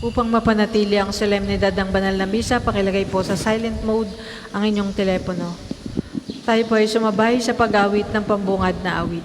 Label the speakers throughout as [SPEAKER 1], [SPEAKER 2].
[SPEAKER 1] Upang mapanatili ang solemnidad ng banal na misa, pakilagay po sa silent mode ang inyong telepono. Tayo po ay sumabay sa pag-awit ng pambungad na awit.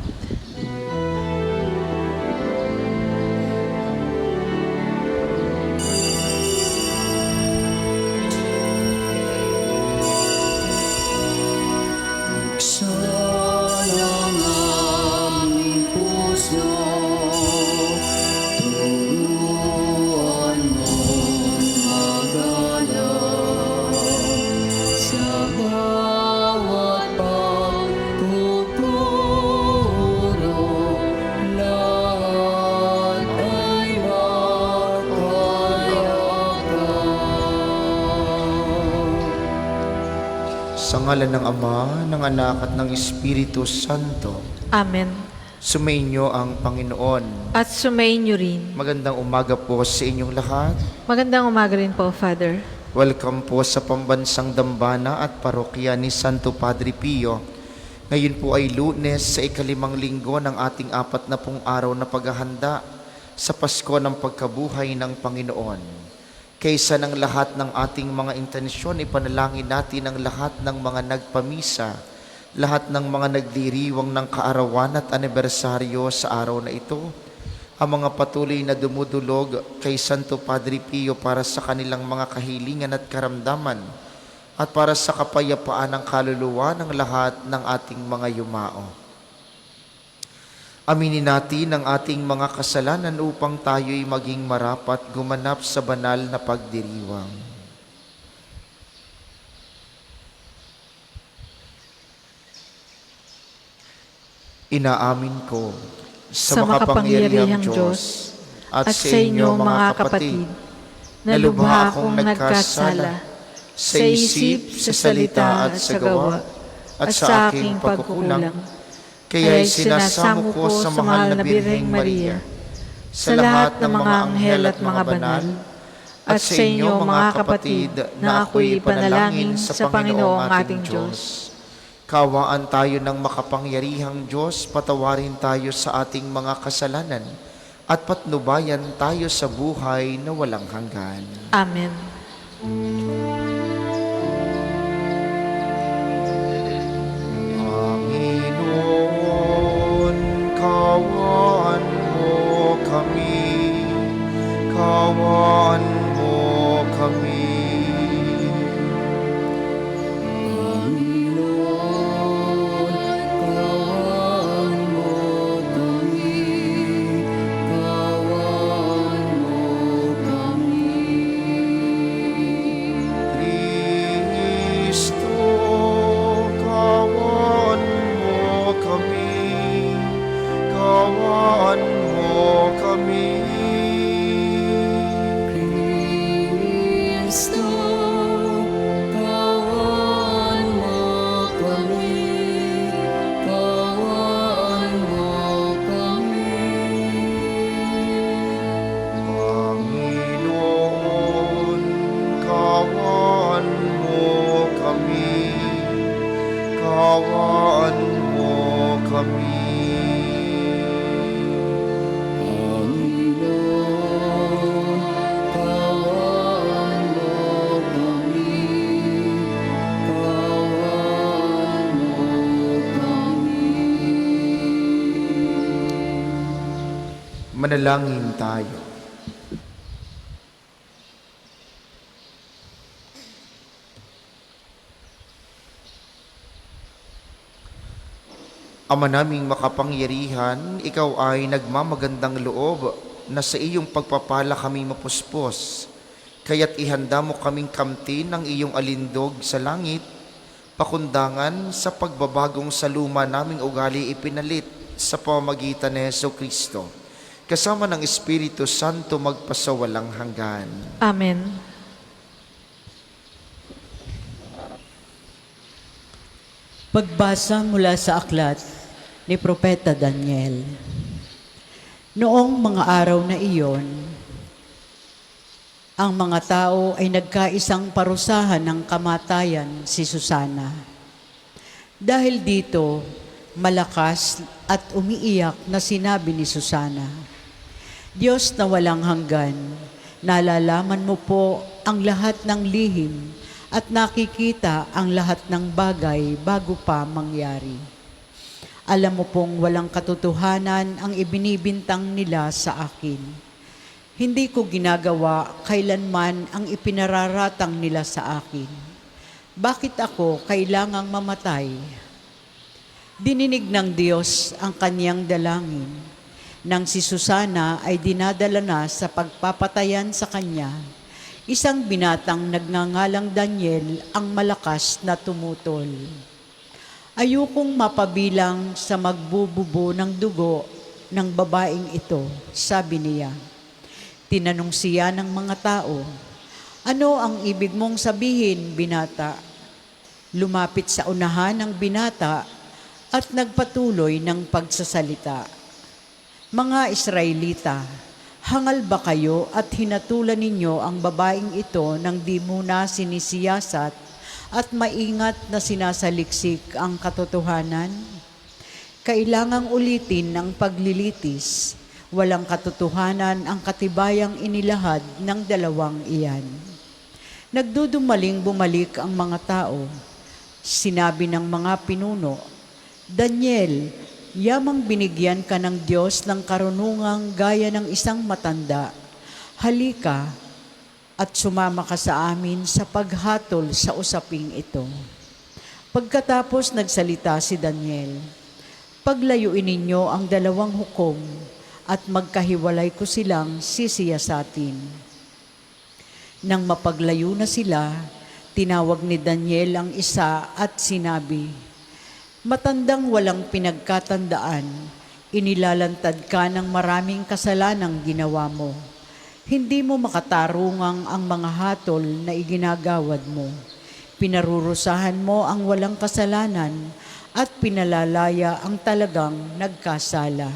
[SPEAKER 2] Sa ngalan ng Ama, ng Anak at ng Espiritu Santo.
[SPEAKER 1] Amen.
[SPEAKER 2] Sumainyo ang Panginoon.
[SPEAKER 1] At sumainyo rin.
[SPEAKER 2] Magandang umaga po sa inyong lahat.
[SPEAKER 1] Magandang umaga rin po, Father.
[SPEAKER 2] Welcome po sa Pambansang Dambana at Parokya ni Santo Padre Pio. Ngayon po ay Lunes sa ikalimang linggo ng ating 40 araw na paghahanda sa Pasko ng Pagkabuhay ng Panginoon. Kaysa ng lahat ng ating mga intensyon, ipanalangin natin ang lahat ng mga nagpamisa, lahat ng mga nagdiriwang ng kaarawan at anibersaryo sa araw na ito, ang mga patuloy na dumudulog kay Santo Padre Pio para sa kanilang mga kahilingan at karamdaman, at para sa kapayapaan ng kaluluwa ng lahat ng ating mga yumao. Aminin natin ang ating mga kasalanan upang tayo'y maging marapat gumanap sa banal na pagdiriwang. Inaamin ko sa makapangyarihang Diyos at sa inyo mga kapatid na lubha akong nagkasala sa isip, sa salita at sa gawa at sa aking pagkukulang. Kaya sinasamo ko sa mahal na Birheng Maria, sa lahat ng mga anghel at mga banal, at sa inyo mga kapatid na ako'y ipanalangin sa Panginoong ating Diyos. Kawaan tayo ng makapangyarihang Diyos, patawarin tayo sa ating mga kasalanan, at patnubayan tayo sa buhay na walang hanggan.
[SPEAKER 1] Amen.
[SPEAKER 2] Kawan mo kami, kawan mo kami. Panginoon, kawan mo kami, kawan mo kami. Kristo, kawan mo kami. Kawan mo kami. Kristo, kawan mo kami. Kawan mo kami. Panginoon, kawan mo kami. Kawan mo kami. Manalangin tayo. Ama naming makapangyarihan, ikaw ay nagmamagandang loob na sa iyong pagpapala kami mapuspos. Kaya't ihanda mo kaming kamtin ng iyong alindog sa langit, pakundangan sa pagbabagong sa luma naming ugali ipinalit sa pamamagitan ni Jesucristo. Kasama ng Espiritu Santo magpasawalang hanggan.
[SPEAKER 1] Amen.
[SPEAKER 3] Pagbasa mula sa aklat ni Propeta Daniel. Noong mga araw na iyon, ang mga tao ay nagkaisang parusahan ng kamatayan si Susana. Dahil dito, malakas at umiiyak na sinabi ni Susana, Diyos na walang hanggan, Nalalaman mo po ang lahat ng lihim at nakikita ang lahat ng bagay bago pa mangyari. Alam mo pong walang katotohanan ang ibinibintang nila sa akin. Hindi ko ginagawa kailanman ang ipinararatang nila sa akin. Bakit ako kailangang mamatay? Dininig ng Diyos ang kanyang dalangin. Nang si Susana ay dinadala na sa pagpapatayan sa kanya, isang binatang nagngangalang Daniel ang malakas na tumutol. Ayokong mapabilang sa magbububo ng dugo ng babaeng ito, sabi niya. Tinanong siya ng mga tao, ano ang ibig mong sabihin, binata? Lumapit sa unahan ng binata at nagpatuloy ng pagsasalita. Mga Israelita, hangal ba kayo at hinatulan ninyo ang babaeng ito nang di muna sinisiyasat at maingat na sinasaliksik ang katotohanan? Kailangang ulitin ang paglilitis. Walang katotohanan ang katibayang inilahad ng dalawang iyan. Nagdudumaling bumalik ang mga tao. Sinabi ng mga pinuno, Daniel, yamang binigyan ka ng Diyos ng karunungang gaya ng isang matanda. Halika at sumama ka sa amin sa paghatol sa usaping ito. Pagkatapos nagsalita si Daniel, paglayuin ninyo ang dalawang hukom at magkahiwalay ko silang sisiyasatin. Nang mapaglayo na sila, tinawag ni Daniel ang isa at sinabi, matandang walang pinagkatandaan, inilalantad ka ng maraming kasalanang ginawa mo. Hindi mo makatarungang ang mga hatol na iginagawad mo. Pinarurusahan mo ang walang kasalanan at pinalalaya ang talagang nagkasala.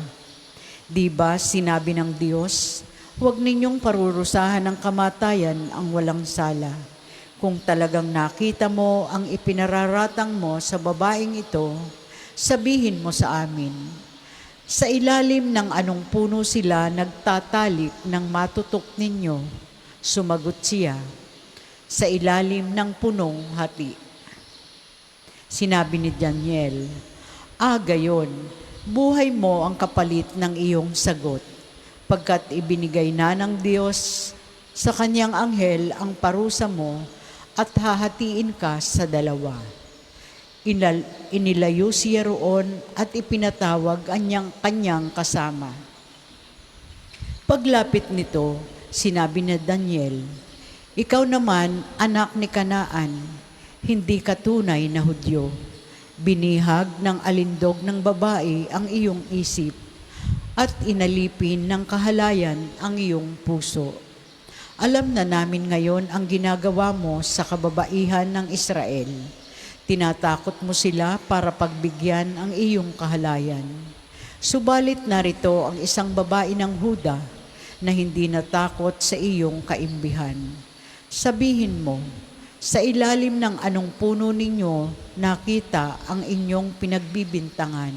[SPEAKER 3] Di ba sinabi ng Diyos, huwag ninyong parurusahan ng kamatayan ang walang sala. Kung talagang nakita mo ang ipinararatang mo sa babaeng ito, sabihin mo sa amin, sa ilalim ng anong puno sila nagtatalik ng matutok ninyo? Sumagot siya, sa ilalim ng punong hati. Sinabi ni Daniel, gayon, buhay mo ang kapalit ng iyong sagot, pagkat ibinigay na ng Diyos sa kanyang anghel ang parusa mo at hahatiin ka sa dalawa. Inilayo siya roon at ipinatawag ang kanyang kasama. Paglapit nito, sinabi ni Daniel, ikaw naman, anak ni Kanaan, hindi ka tunay na Hudyo. Binihag ng alindog ng babae ang iyong isip at inalipin ng kahalayan ang iyong puso. Alam na namin ngayon ang ginagawa mo sa kababaihan ng Israel. Tinatakot mo sila para pagbigyan ang iyong kahalayan. Subalit narito ang isang babae ng Huda na hindi natakot sa iyong kaimbihan. Sabihin mo, sa ilalim ng anong puno ninyo nakita ang inyong pinagbibintangan?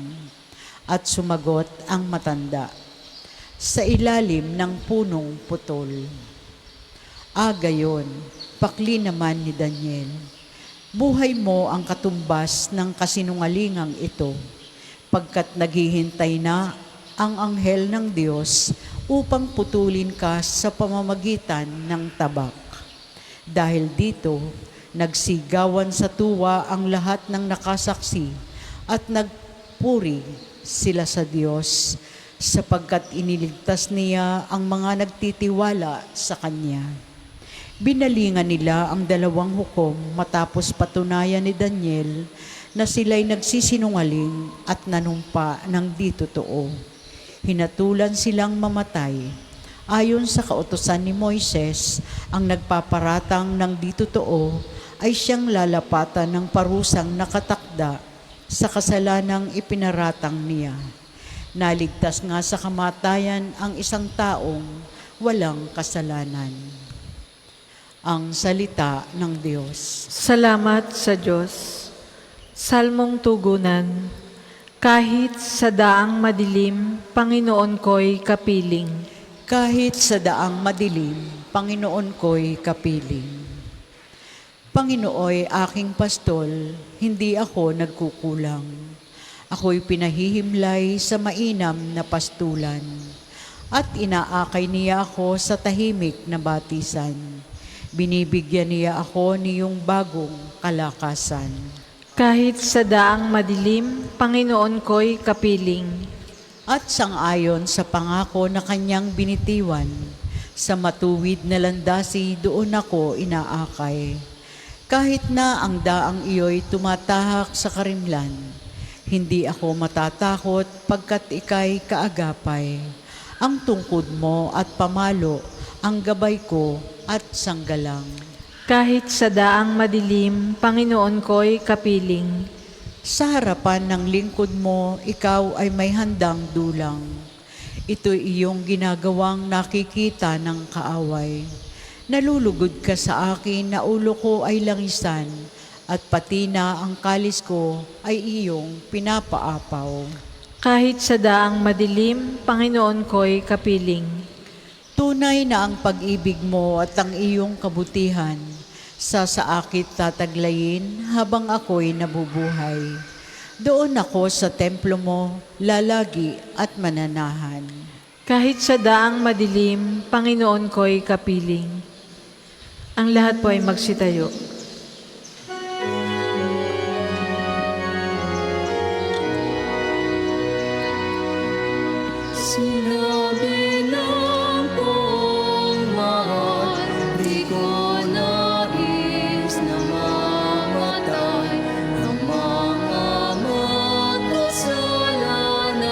[SPEAKER 3] At sumagot ang matanda, sa ilalim ng punong putol. Gayon, pakli naman ni Daniel, buhay mo ang katumbas ng kasinungalingang ito, pagkat naghihintay na ang anghel ng Diyos upang putulin ka sa pamamagitan ng tabak. Dahil dito, nagsigawan sa tuwa ang lahat ng nakasaksi at nagpuri sila sa Diyos sapagkat iniligtas niya ang mga nagtitiwala sa Kanya. Binalingan nila ang dalawang hukom matapos patunayan ni Daniel na sila'y nagsisinungaling at nanumpa ng di totoo. Hinatulan silang mamatay. Ayon sa kautusan ni Moises, ang nagpaparatang ng di totoo ay siyang lalapatan ng parusang nakatakda sa kasalanang ipinaratang niya. Naligtas nga sa kamatayan ang isang taong walang kasalanan. Ang salita ng Diyos.
[SPEAKER 1] Salamat sa Diyos. Salmong tugunan. Kahit sa daang madilim, Panginoon ko'y kapiling.
[SPEAKER 3] Kahit sa daang madilim, Panginoon ko'y kapiling. Panginooy aking pastol, hindi ako nagkukulang. Ako'y pinahihimlay sa mainam na pastulan, at inaakay niya ako sa tahimik na batisan. Binibigyan niya ako niyong bagong kalakasan.
[SPEAKER 1] Kahit sa daang madilim, Panginoon ko'y kapiling.
[SPEAKER 3] At sangayon sa pangako na kanyang binitiwan, sa matuwid na landasi doon ako inaakay. Kahit na ang daang iyo'y tumatahak sa karimlan, hindi ako matatakot pagkat ika'y kaagapay. Ang tungkod mo at pamalo, ang gabay ko at sanggalang.
[SPEAKER 1] Kahit sa daang madilim, Panginoon ko'y kapiling.
[SPEAKER 3] Sa harapan ng lingkod mo, ikaw ay may handang dulang. Ito'y iyong ginagawang nakikita ng kaaway. Nalulugod ka sa akin na ulo ko ay langisan, at pati na ang kalis ko ay iyong pinapaapaw.
[SPEAKER 1] Kahit sa daang madilim, Panginoon ko'y kapiling.
[SPEAKER 3] Tunay na ang pag-ibig mo at ang iyong kabutihan, sa akit tataglayin habang ako'y nabubuhay. Doon ako sa templo mo, lalagi at mananahan.
[SPEAKER 1] Kahit sa daang madilim, Panginoon ko'y kapiling. Ang lahat po ay magsitayo.
[SPEAKER 4] Sinabi ng kong mahal, di ko nais na mamatay ang mga makasalanan.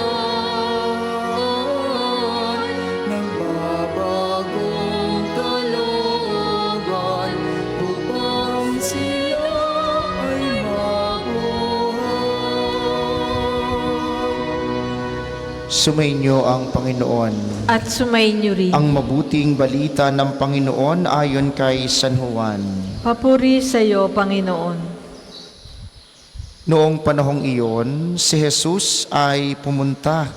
[SPEAKER 4] Nagbabagong kalooban upang sila ay mabuhay.
[SPEAKER 2] Sumainyo ang Panginoon.
[SPEAKER 1] At sumainyo rin.
[SPEAKER 2] Ang mabuting balita ng Panginoon ayon kay San Juan.
[SPEAKER 1] Papuri sa iyo, Panginoon.
[SPEAKER 2] Noong panahong iyon, si Jesus ay pumunta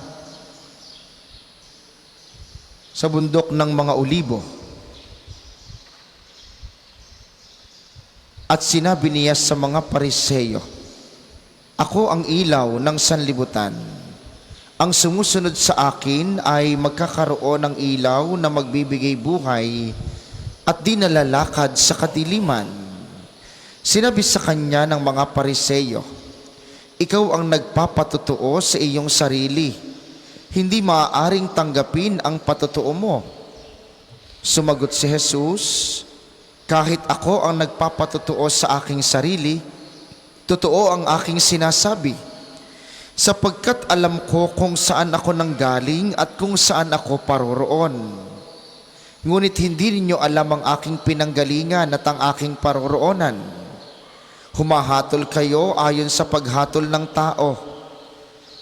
[SPEAKER 2] sa bundok ng mga Olibo. At sinabi niya sa mga Pariseyo, "Ako ang ilaw ng sanlibutan. Ang sumusunod sa akin ay magkakaroon ng ilaw na magbibigay buhay at di nalalakad sa kadiliman." Sinabi sa kanya ng mga Pariseyo, "Ikaw ang nagpapatotoo sa iyong sarili. Hindi maaaring tanggapin ang patotoo mo." Sumagot si Jesus, "Kahit ako ang nagpapatotoo sa aking sarili, totoo ang aking sinasabi. Sapagkat alam ko kung saan ako nanggaling at kung saan ako paroroon. Ngunit hindi ninyo alam ang aking pinanggalingan at ang aking paroroonan. Humahatol kayo ayon sa paghatol ng tao.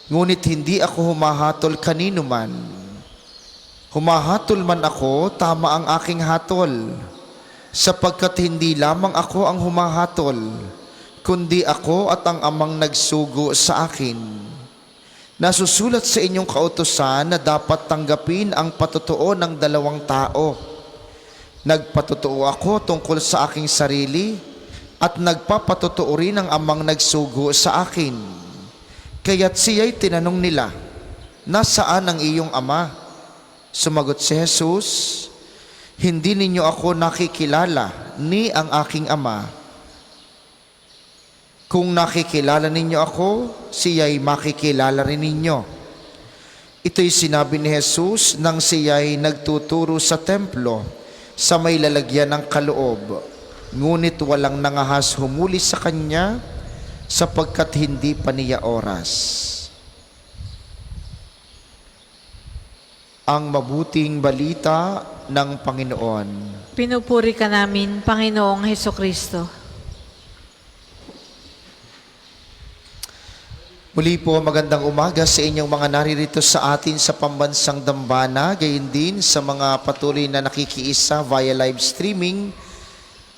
[SPEAKER 2] Ngunit hindi ako humahatol kanino man. Humahatol man ako, tama ang aking hatol. Sapagkat hindi lamang ako ang humahatol, kundi ako at ang amang nagsugo sa akin. Nasusulat sa inyong kautusan na dapat tanggapin ang patotoo ng dalawang tao. Nagpatotoo ako tungkol sa aking sarili at nagpapatotoo rin ang amang nagsugo sa akin." Kaya't siya'y tinanong nila, "Nasaan ang iyong ama?" Sumagot si Jesus, "Hindi ninyo ako nakikilala ni ang aking ama. Kung nakikilala ninyo ako, siya'y makikilala rin ninyo." Ito'y sinabi ni Jesus nang siya'y nagtuturo sa templo sa may lalagyan ng kaloob. Ngunit walang nangahas humuli sa kanya sapagkat hindi pa niya oras. Ang mabuting balita ng Panginoon.
[SPEAKER 1] Pinupuri ka namin, Panginoong Hesukristo.
[SPEAKER 2] Muli po, magandang umaga sa inyong mga naririto sa atin sa pambansang dambana, gayon din sa mga patuloy na nakikiisa via live streaming,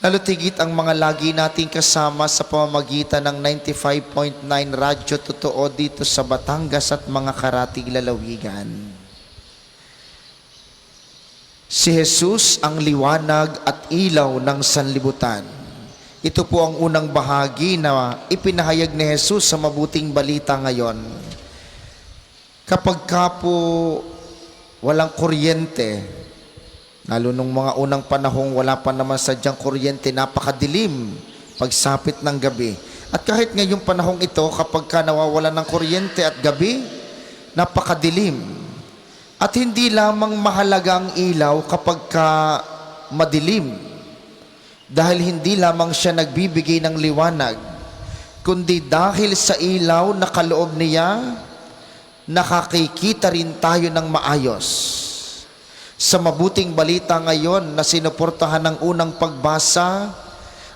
[SPEAKER 2] lalo tigit ang mga lagi nating kasama sa pamamagitan ng 95.9 Radyo Totoo dito sa Batangas at mga karatig lalawigan. Si Jesus ang liwanag at ilaw ng sanlibutan. Ito po ang unang bahagi na ipinahayag ni Jesus sa mabuting balita ngayon. Kapag ka po walang kuryente, lalo nung mga unang panahong wala pa naman sadyang kuryente, napakadilim pagsapit ng gabi. At kahit ngayong panahong ito, kapag ka nawawala ng kuryente at gabi, napakadilim. At hindi lamang mahalaga ang ilaw kapag ka madilim, dahil hindi lamang siya nagbibigay ng liwanag, kundi dahil sa ilaw na kaloob niya, nakakikita rin tayo ng maayos. Sa mabuting balita ngayon na sinuportahan ng unang pagbasa,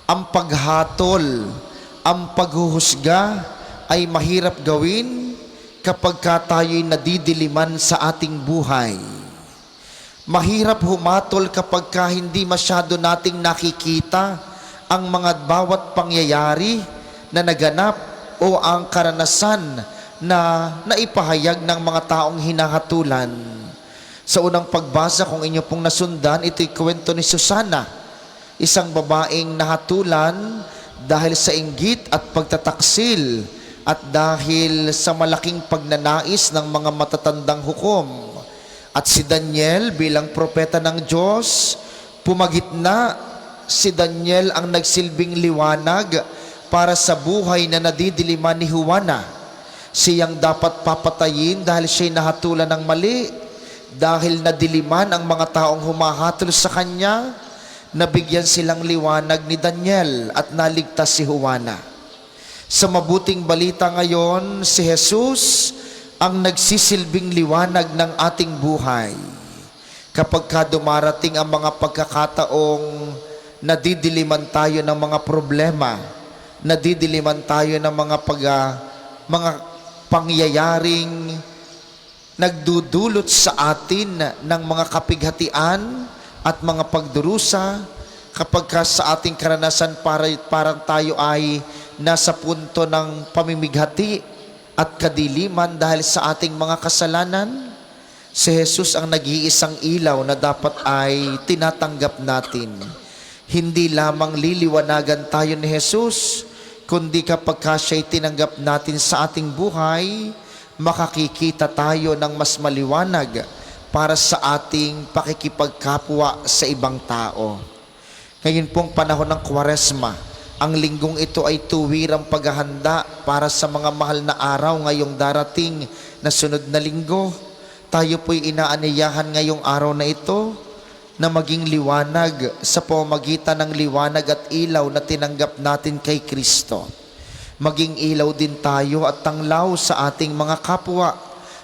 [SPEAKER 2] ang paghatol, ang paghuhusga ay mahirap gawin kapag ka tayo'y nadidiliman sa ating buhay. Mahirap humatol kapag ka hindi masyado nating nakikita ang mga bawat pangyayari na naganap o ang karanasan na naipahayag ng mga taong hinahatulan. Sa unang pagbasa, kung inyo pong nasundan, ito'y kwento ni Susana, isang babaeng nahatulan dahil sa inggit at pagtataksil at dahil sa malaking pagnanais ng mga matatandang hukom. At si Daniel bilang propeta ng Diyos, pumagitna. Si Daniel ang nagsilbing liwanag para sa buhay na nadidiliman ni Juana. Siyang dapat papatayin dahil siya'y nahatulan ng mali. Dahil nadiliman ang mga taong humahatol sa kanya, nabigyan silang liwanag ni Daniel at naligtas si Juana. Sa mabuting balita ngayon, si Jesus ang nagsisilbing liwanag ng ating buhay. Kapag ka dumarating ang mga pagkakataong nadidiliman tayo ng mga problema, nadidiliman tayo ng mga pangyayaring nagdudulot sa atin ng mga kapighatian at mga pagdurusa, kapag ka sa ating karanasan parang tayo ay nasa punto ng pamimighati at kadiliman dahil sa ating mga kasalanan, si Jesus ang nag-iisang ilaw na dapat ay tinatanggap natin. Hindi lamang liliwanagan tayo ni Jesus, kundi kapag ka siya'y tinanggap natin sa ating buhay, makakikita tayo ng mas maliwanag para sa ating pakikipagkapwa sa ibang tao. Ngayon pong panahon ng Kwaresma, ang linggong ito ay tuwirang paghahanda para sa mga mahal na araw ngayong darating na sunod na linggo. Tayo po'y inaaniyahan ngayong araw na ito na maging liwanag sa pamamagitan ng liwanag at ilaw na tinanggap natin kay Kristo. Maging ilaw din tayo at tanglaw sa ating mga kapwa,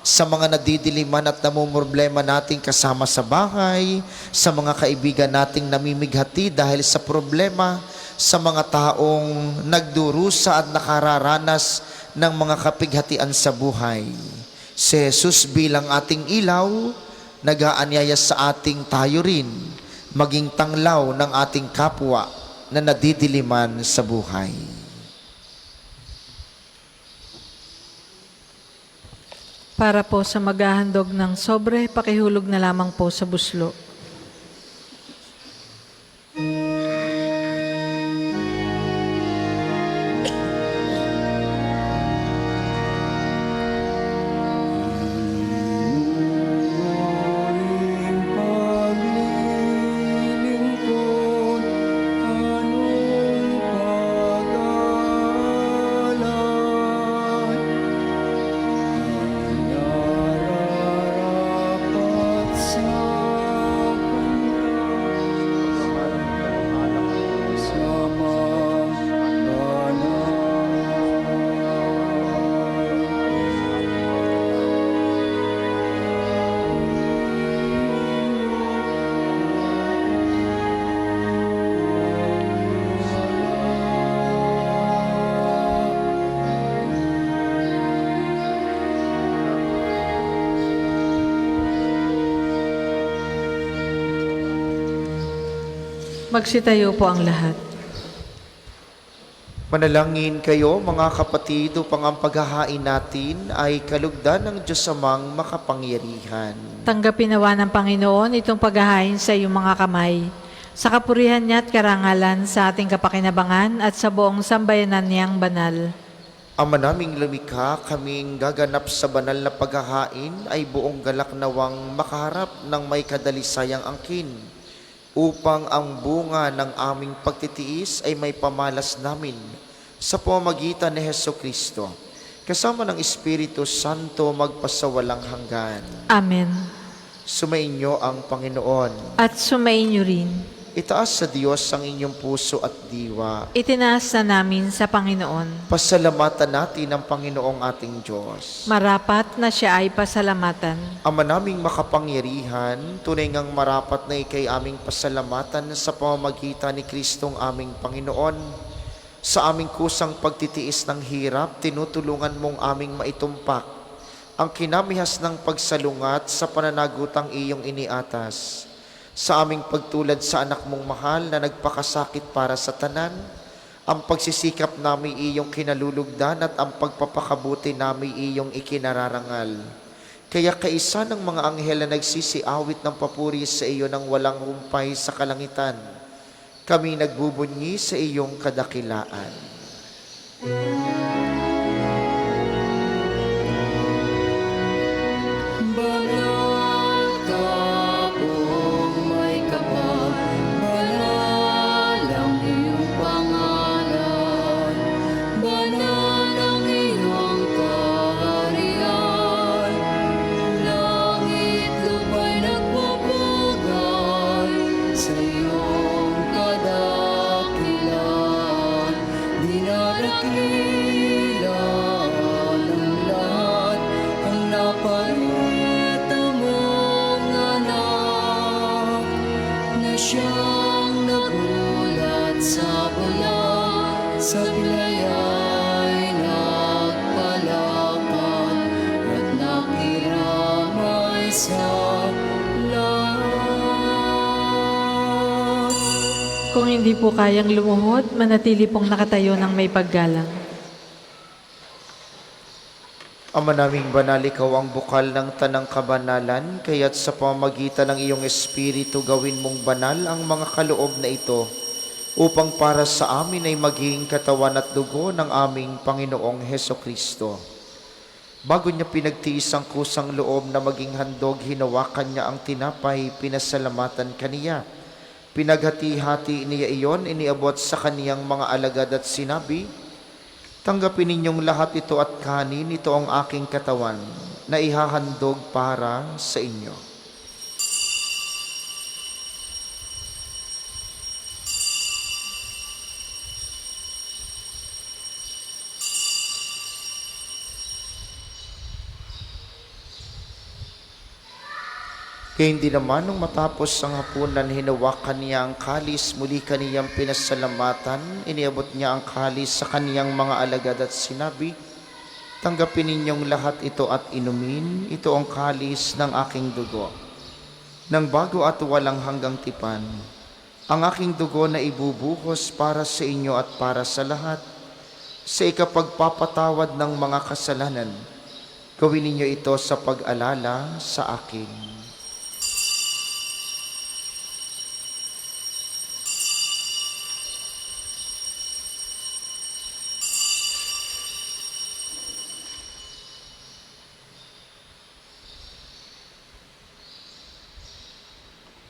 [SPEAKER 2] sa mga nadidiliman at namumroblema natin kasama sa bahay, sa mga kaibigan nating namimighati dahil sa problema, sa mga taong nagdurusa at nakararanas ng mga kapighatian sa buhay. Si Jesus bilang ating ilaw, nag-aanyaya sa ating tayo rin maging tanglaw ng ating kapwa na nadidiliman sa buhay.
[SPEAKER 1] Para po sa maghahandog ng sobre, pakihulog na lamang po sa buslo. Magsitayo po ang lahat.
[SPEAKER 2] Manalangin kayo mga kapatid upang ang paghahain natin ay kalugdan ng Diyos Amang makapangyarihan.
[SPEAKER 1] Tanggapin nawa ng Panginoon itong paghahain sa iyong mga kamay, sa kapurihan niya at karangalan sa ating kapakinabangan at sa buong sambayanan niyang banal.
[SPEAKER 2] Ama naming lumikha, kaming gaganap sa banal na paghahain ay buong galak nawang makaharap ng may kadalisayang angkin, upang ang bunga ng aming pagtitiis ay may pamalas namin sa pamamagitan ni Hesukristo, kasama ng Espiritu Santo magpasawalang hanggan.
[SPEAKER 1] Amen.
[SPEAKER 2] Sumainyo ang Panginoon.
[SPEAKER 1] At sumainyo rin.
[SPEAKER 2] Itaas sa Diyos ang inyong puso at diwa.
[SPEAKER 1] Itinaas na namin sa Panginoon.
[SPEAKER 2] Pasalamatan natin ang Panginoong ating Diyos.
[SPEAKER 1] Marapat na siya ay pasalamatan.
[SPEAKER 2] Ama naming makapangyarihan, tunay ngang marapat na ikay aming pasalamatan sa pamamagitan ni Kristong aming Panginoon. Sa aming kusang pagtitiis ng hirap, tinutulungan mong aming maitumpak ang kinamihas ng pagsalungat sa pananagutang iyong iniatas. Sa aming pagtulad sa anak mong mahal na nagpakasakit para sa tanan, ang pagsisikap namin iyong kinalulugdan at ang pagpapakabuti namin iyong ikinararangal. Kaya kaisa ng mga anghel na nagsisiawit ng papuri sa iyo ng walang humpay sa kalangitan, kami nagbubunyi sa iyong kadakilaan.
[SPEAKER 4] Banal ka pong may kapal, banal ang iyong pangalan, banal ang iyong kaharian, langit lupa'y nagpupugay sa iyong kadakilan, dinadakilan ng lahat ang napalito mong anak, na siyang nagulat sa bulan, sa bilayay nagpalakad, at nakiramay sa lahat.
[SPEAKER 1] Kung hindi po kayang lumuhod, manatili pong nakatayo ng may paggalang.
[SPEAKER 2] Ama naming banal, ikaw ang bukal ng tanang kabanalan, kaya't sa pamamagitan ng iyong Espiritu gawin mong banal ang mga kaloob na ito, upang para sa amin ay maging katawan at dugo ng aming Panginoong Hesukristo. Bago niya pinagtiis ang kusang loob na maging handog, hinawakan niya ang tinapay, pinasalamatan kaniya. Pinaghati-hati niya iyon, iniabot sa kaniyang mga alagad at sinabi, "Tanggapin ninyong lahat ito at kanin, ito ang aking katawan na ihahandog para sa inyo." Kaya hindi naman nung matapos ang hapunan, hinawakan niya ang kalis, muli kaniyang pinasalamatan, iniabot niya ang kalis sa kaniyang mga alagad at sinabi, "Tanggapin ninyong lahat ito at inumin, ito ang kalis ng aking dugo, ng bago at walang hanggang tipan, ang aking dugo na ibubuhos para sa inyo at para sa lahat, sa ikapagpapatawad ng mga kasalanan. Gawin ninyo ito sa pag-alala sa akin."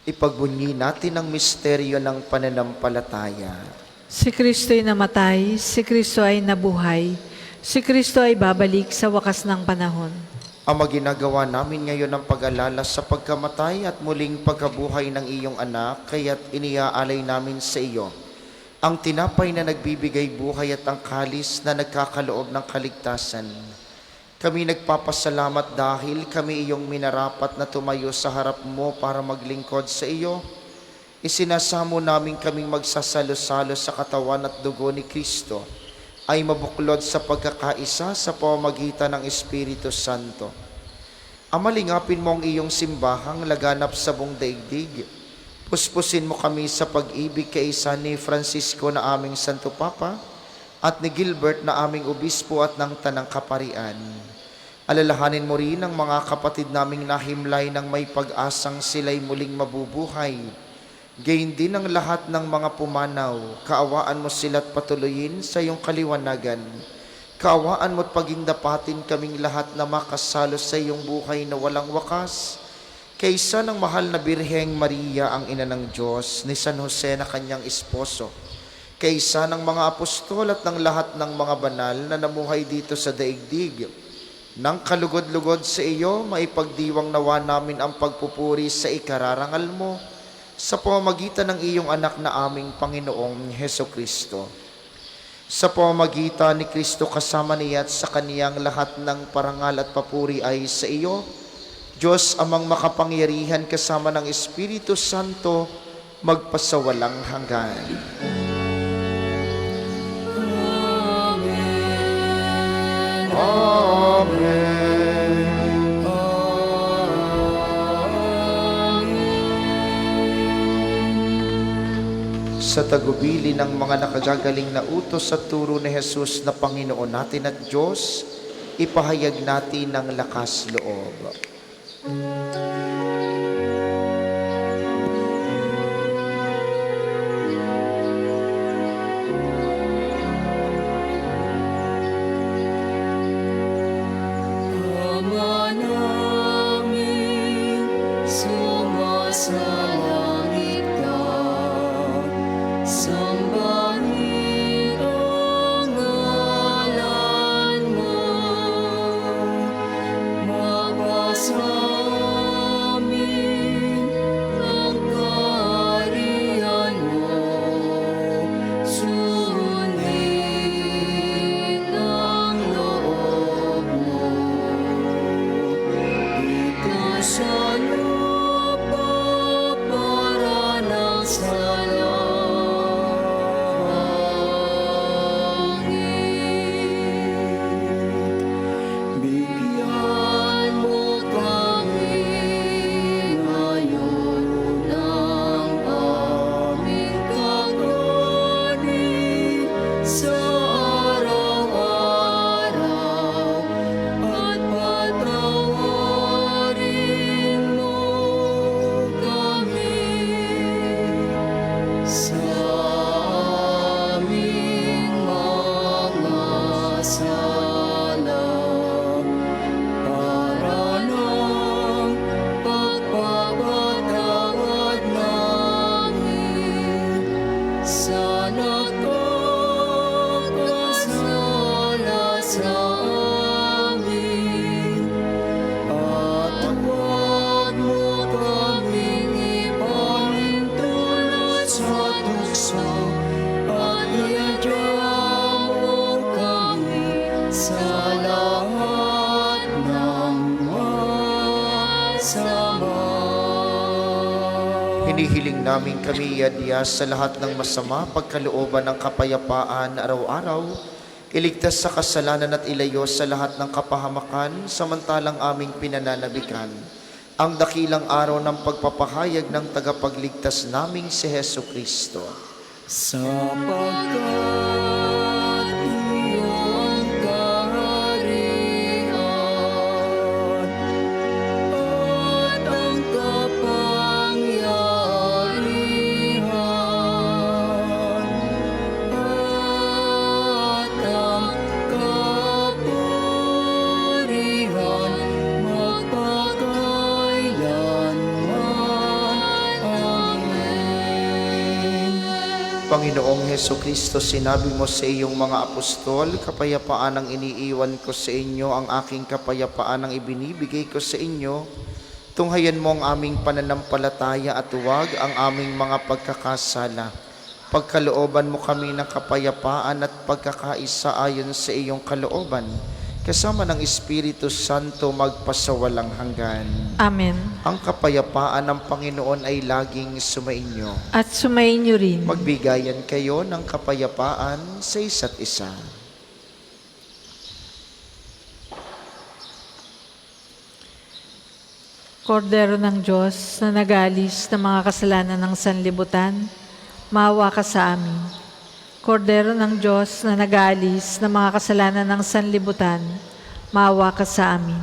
[SPEAKER 2] Ipagbunyi natin ang misteryo ng pananampalataya.
[SPEAKER 1] Si Kristo ay namatay, si Kristo ay nabuhay, si Kristo ay babalik sa wakas ng panahon.
[SPEAKER 2] Ang ginagawa namin ngayon ng pag-alala sa pagkamatay at muling pagkabuhay ng iyong anak, kaya't iniaalay namin sa iyo ang tinapay na nagbibigay buhay at ang kalis na nagkakaloob ng kaligtasan. Kami nagpapasalamat dahil kami iyong minarapat na tumayo sa harap mo para maglingkod sa iyo. Isinasamo namin kaming magsasalo-salo sa katawan at dugo ni Kristo ay mabuklod sa pagkakaisa sa pamamagitan ng Espiritu Santo. Amalingapin mo ang iyong simbahang laganap sa buong daigdig. Puspusin mo kami sa pag-ibig kaisa ni Francisco na aming Santo Papa, at ni Gilbert na aming obispo at ng Tanang Kaparian. Alalahanin mo rin ang mga kapatid naming nahimlay ng may pag-asang sila'y muling mabubuhay. Gayon din ang lahat ng mga pumanaw, kaawaan mo sila't patuloyin sa iyong kaliwanagan. Kaawaan mo't pagindapatin kaming lahat na makasalo sa iyong buhay na walang wakas. Kaysa ng mahal na Birheng Maria, ang ina ng Diyos, ni San Jose na kanyang esposo, kaysa ng mga apostol at ng lahat ng mga banal na namuhay dito sa daigdig, nang kalugod-lugod sa iyo, maipagdiwang nawa namin ang pagpupuri sa ikararangal mo sa pamamagitan ng iyong anak na aming Panginoong Hesukristo. Sa pamamagitan ni Kristo kasama niya at sa kaniyang lahat ng parangal at papuri ay sa iyo, Diyos amang makapangyarihan kasama ng Espiritu Santo, magpasawalang hanggan. Amen. Sa tagubili ng mga nakagagaling na utos at turo ni Jesus na Panginoon natin at Diyos, ipahayag natin ng lakas loob.
[SPEAKER 4] Ama namin, sumasalangit ka, sambahin ang ngalan mo, mapasa amin ang kaharian mo, sundin ang loob mo. Ito sa lupa para ng sa langit. Bigyan mo kami ngayon ng aming kakanin sa araw-araw, at patawarin mo kami sa aming mga sala, para ng pagpapatawad namin sa nagkakasala sa amin. At huwag mo kaming ipahintulot sa tukso, at iadya mo kami sa lahat ng masama.
[SPEAKER 2] Hinihiling namin kami iadya sa lahat ng masama, pagkalooban ng kapayapaan araw-araw, iligtas sa kasalanan at ilayo sa lahat ng kapahamakan, samantalang aming pinananabikan ang dakilang araw ng pagpapahayag ng tagapagligtas naming si Hesukristo.
[SPEAKER 4] Sapagkat iyong kaharian at ang kapangyarihan at ang kapurihan magpakailanman. Amen.
[SPEAKER 2] Panginoong Hesukristo, sinabi mo sa iyong mga apostol, kapayapaan ang iniiwan ko sa inyo, ang aking kapayapaan ang ibinibigay ko sa inyo. Tunghayan mo ang aming pananampalataya at huwag ang aming mga pagkakasala. Pagkalooban mo kami ng kapayapaan at pagkakaisa ayon sa iyong kalooban, kasama ng Espiritu Santo magpasawalang hanggan.
[SPEAKER 1] Amen.
[SPEAKER 2] Ang kapayapaan ng Panginoon ay laging sumainyo.
[SPEAKER 1] At sumainyo rin.
[SPEAKER 2] Magbigayan kayo ng kapayapaan sa isa't isa.
[SPEAKER 1] Kordero ng Diyos na nagalis ng mga kasalanan ng sanlibutan, maawa ka sa amin. Kordero ng Diyos na nag-aalis ng mga kasalanan ng sanlibutan, maawa ka sa amin.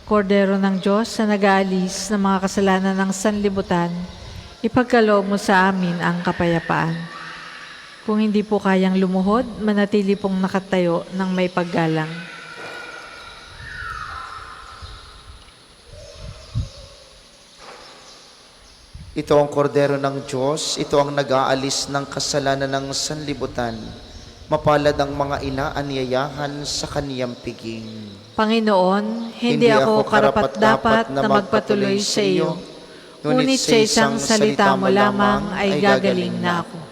[SPEAKER 1] Kordero ng Diyos na nag-aalis ng mga kasalanan ng sanlibutan, ipagkaloob mo sa amin ang kapayapaan. Kung hindi po kayang lumuhod, manatili pong nakatayo ng may paggalang.
[SPEAKER 2] Ito ang kordero ng Diyos, ito ang nag-aalis ng kasalanan ng sanlibutan. Mapalad ang mga inaanyayahan sa kaniyang piging.
[SPEAKER 1] Panginoon, hindi ako karapat-dapat na magpatuloy sa iyo, ngunit sa isang salita mo lamang ay gagaling na ako.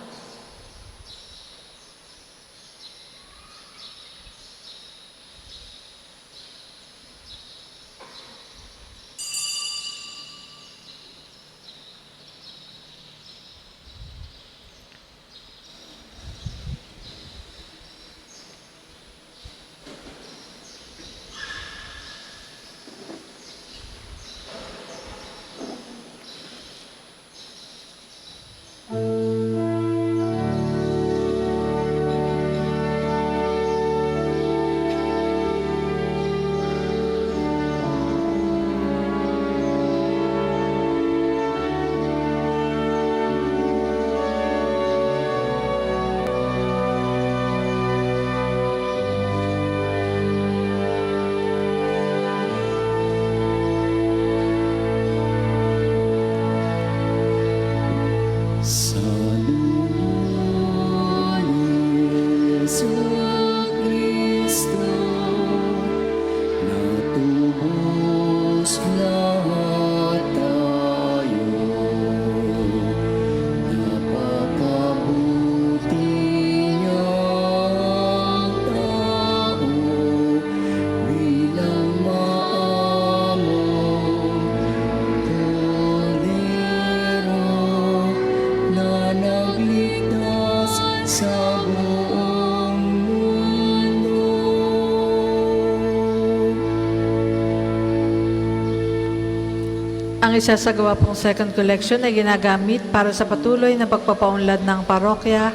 [SPEAKER 1] Ang isasagawa pong second collection ay ginagamit para sa patuloy na pagpapaunlad ng parokya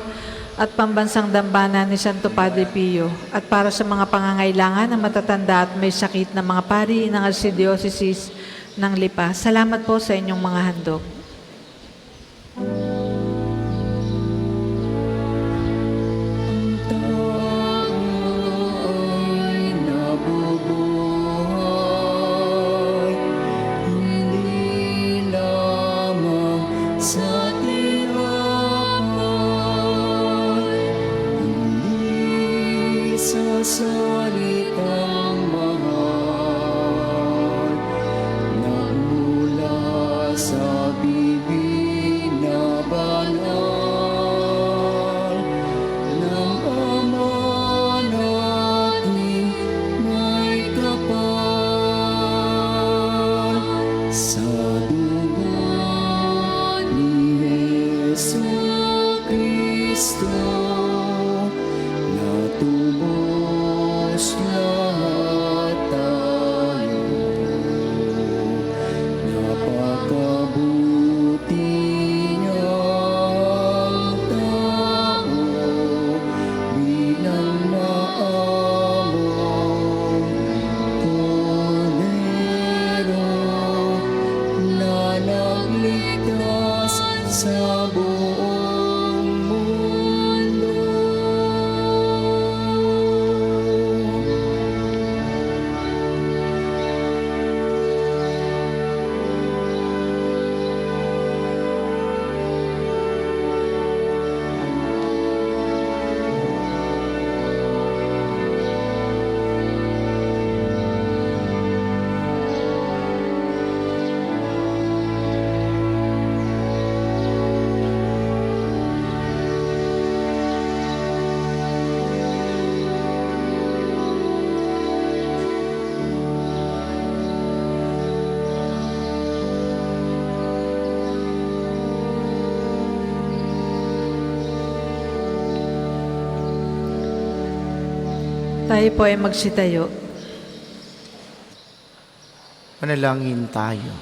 [SPEAKER 1] at pambansang dambana ni Santo Padre Pio at para sa mga pangangailangan ng matatanda at may sakit na mga pari ng Archdiocese ng Lipa. Salamat po sa inyong mga handog. Tayo po ay magsitayo.
[SPEAKER 2] Manalangin tayo.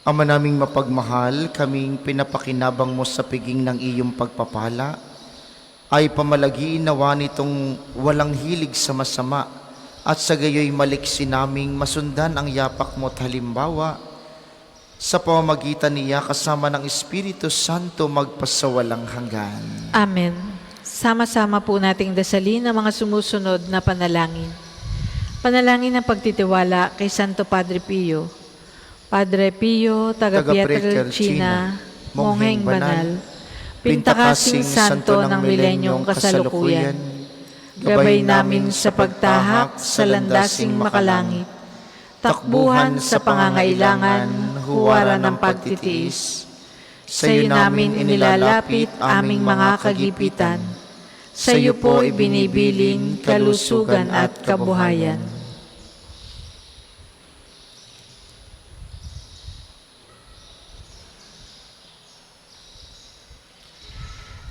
[SPEAKER 2] Ama naming mapagmahal, kaming pinapakinabang mo sa piging ng iyong pagpapala, ay pamalagiin nawa nitong walang hilig sa masama at sa gayoy maliksi naming masundan ang yapak mo't halimbawa sa pamamagitan niya kasama ng Espiritu Santo magpasawalang hanggan.
[SPEAKER 1] Amen. Sama-sama po nating dasalin ang mga sumusunod na panalangin. Panalangin ng pagtitiwala kay Santo Padre Pio. Padre Pio, taga Pietrelcina, Mongheng Banal, Pintakasing Santo ng milenyong kasalukuyan, gabay namin sa pagtahak sa landasing makalangit, takbuhan sa pangangailangan, huwaran ng pagtitiis. Sa iyo namin inilalapit aming mga kagipitan, sa iyo po ibinibiling kalusugan at kabuhayan.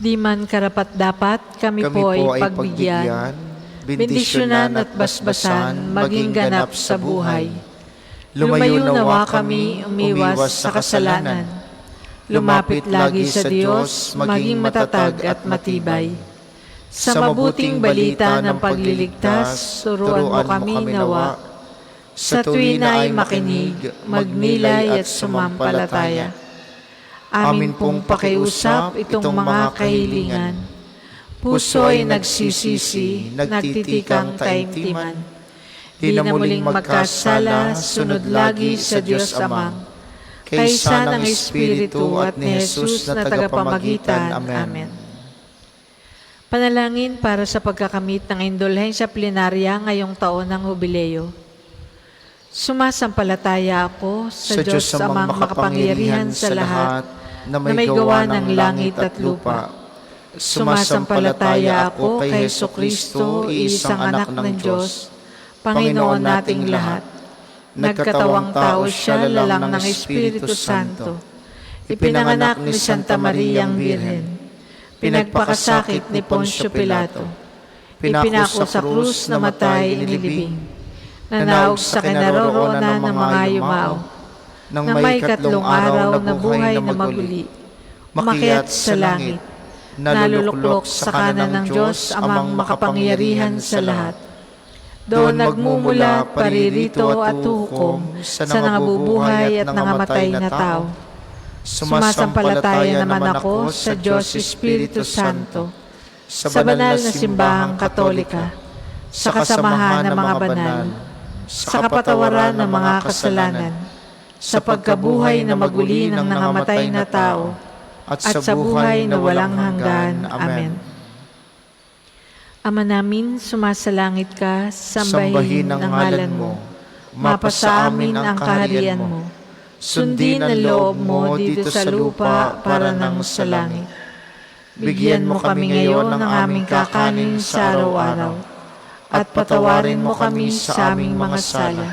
[SPEAKER 1] Di man karapat-dapat, kami po ay pagbigyan, bendisyonan at basbasan, maging ganap sa buhay. Lumayo nawa kami umiwas sa kasalanan. Lumapit lagi sa Diyos, maging matatag at matibay. Sa mabuting balita ng pagliligtas, turuan mo kami nawa. Sa tuwina ay makinig, magnilay at sumampalataya. Amin pong pakiusap itong mga kahilingan. Puso ay nagsisisi, nagtitikang taimtiman. Di na muling magkasala, sunod lagi sa Diyos Amang. Kaysa ng Espiritu at ni Jesus na tagapamagitan. Amen. Panalangin para sa pagkakamit ng indulhensya plenarya ngayong taon ng Jubileo. Sumasampalataya ako sa Diyos Amang makapangyarihan sa lahat, na may gawa ng langit at lupa. Sumasampalataya ako kay Jesucristo, iisang anak ng Diyos, Panginoon nating lahat. Nagkatawang tao siya, lalang ng Espiritu Santo. Ipinanganak ni Santa Maria ang Birhen. Pinagpakasakit ni Poncio Pilato. Ipinako sa krus, namatay, inilibing. Nanaog sa kinaroroonan ng mga yumao. Nang may 3 araw na buhay na maguli, umakyat sa langit, naluluklok sa kanan ng Diyos Amang makapangyarihan sa lahat. Doon nagmumula paririto at hukom sa nangabubuhay at nangamatay na tao. Sumasampalataya naman ako sa Diyos Espiritu Santo, sa banal na simbahang katolika, sa kasamahan ng mga banal, sa kapatawaran ng mga kasalanan, sa pagkabuhay na maguli ng nangamatay na tao, at sa buhay na walang hanggan. Amen. Ama namin, sumasalangit ka, sambahin ang ngalan mo. Mapasa amin ang kaharian mo. Sundin ang loob mo dito sa lupa para nang sa langit. Bigyan mo kami ngayon ng aming kakanin sa araw-araw, at patawarin mo kami sa aming mga sala,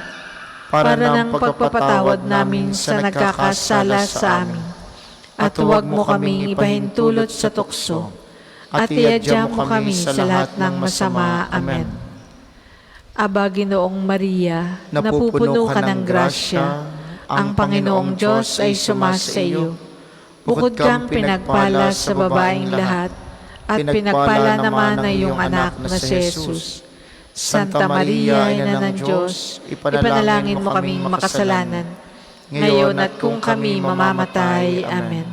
[SPEAKER 1] para ng pagpapatawad namin sa nagkakasala sa amin. At huwag mo kaming ipahintulot sa tukso, at iadya mo kami sa lahat ng masama. Amen. Aba, Ginoong Maria, napupuno ka ng grasya, ang Panginoong Diyos ay sumasa iyo. Bukod kang pinagpala sa babaeng lahat, at pinagpala naman ang iyong anak na si Jesus. Santa Maria, Ina ng Diyos, ipanalangin mo kaming makasalanan, ngayon at kung kami mamamatay. Amen.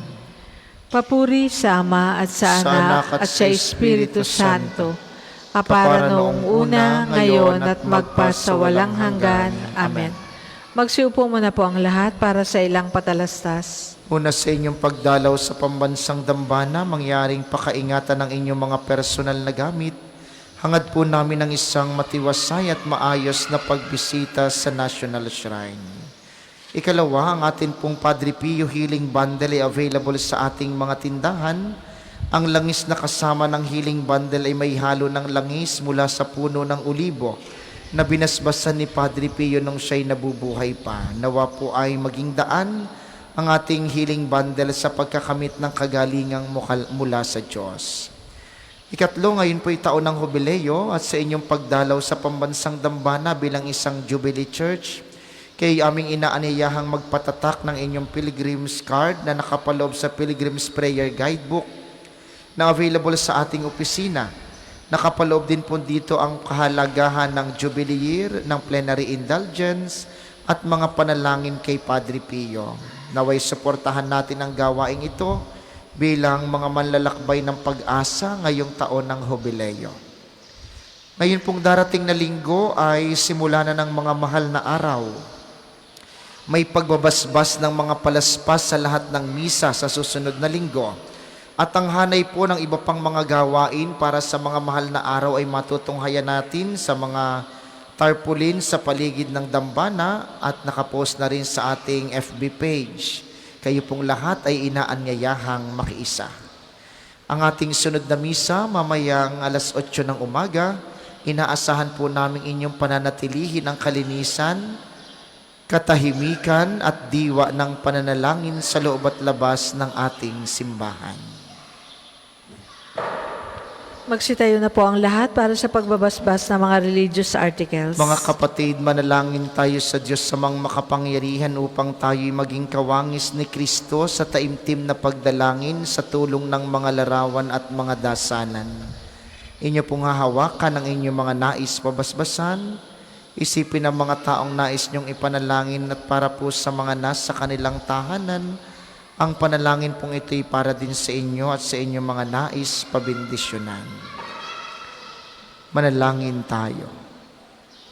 [SPEAKER 1] Papuri sa Ama at sa Anak at sa Espiritu Santo, kapara noong una, ngayon at magpasawalang hanggan. Amen. Magsiupo muna po ang lahat para sa ilang patalastas.
[SPEAKER 2] Una sa inyong pagdalaw sa pambansang dambana, mangyaring pakaingatan ng inyong mga personal na gamit. Hangad po namin ang isang matiwasay at maayos na pagbisita sa National Shrine. Ikalawa, ang atin pong Padre Pio Healing Bundle ay available sa ating mga tindahan. Ang langis na kasama ng Healing Bundle ay may halo ng langis mula sa puno ng olibo na binasbasan ni Padre Pio nung siya'y nabubuhay pa. Nawa po ay maging daan ang ating Healing Bundle sa pagkakamit ng kagalingang mula sa Diyos. Ikatlo, ngayon po'y taon ng Jubileo at sa inyong pagdalaw sa pambansang dambana bilang isang Jubilee Church, Kay aming inaaniyahang magpatatak ng inyong Pilgrim's Card na nakapaloob sa Pilgrim's Prayer Guidebook na available sa ating opisina. Nakapaloob din po dito ang kahalagahan ng Jubilee Year, ng Plenary Indulgence at mga panalangin kay Padre Pio. Naway suportahan natin ang gawaing ito bilang mga manlalakbay ng pag-asa ngayong taon ng Jubileo. Ngayon pong darating na linggo ay simula na ng mga mahal na araw. May pagbabasbas ng mga palaspas sa lahat ng misa sa susunod na linggo. At ang hanay po ng iba pang mga gawain para sa mga mahal na araw ay matutunghayan natin sa mga tarpaulin sa paligid ng dambana at nakapost na rin sa ating FB page. Kayo pong lahat ay inaanyayahang makiisa. Ang ating sunod na misa mamayang alas 8 ng umaga, inaasahan po namin inyong pananatilihin ang kalinisan, katahimikan at diwa ng pananalangin sa loob at labas ng ating simbahan.
[SPEAKER 1] Magsitayo na po ang lahat para sa pagbabasbas ng mga religious articles.
[SPEAKER 2] Mga kapatid, manalangin tayo sa Diyos sa mga makapangyarihan upang tayo'y maging kawangis ni Kristo sa taimtim na pagdalangin sa tulong ng mga larawan at mga dasanan. Inyo pong hahawakan ang inyong mga nais pabasbasan. Isipin ang mga taong nais niyong ipanalangin at para po sa mga nasa kanilang tahanan, ang panalangin pong ito'y para din sa inyo at sa inyong mga nais pabindisyonan. Manalangin tayo.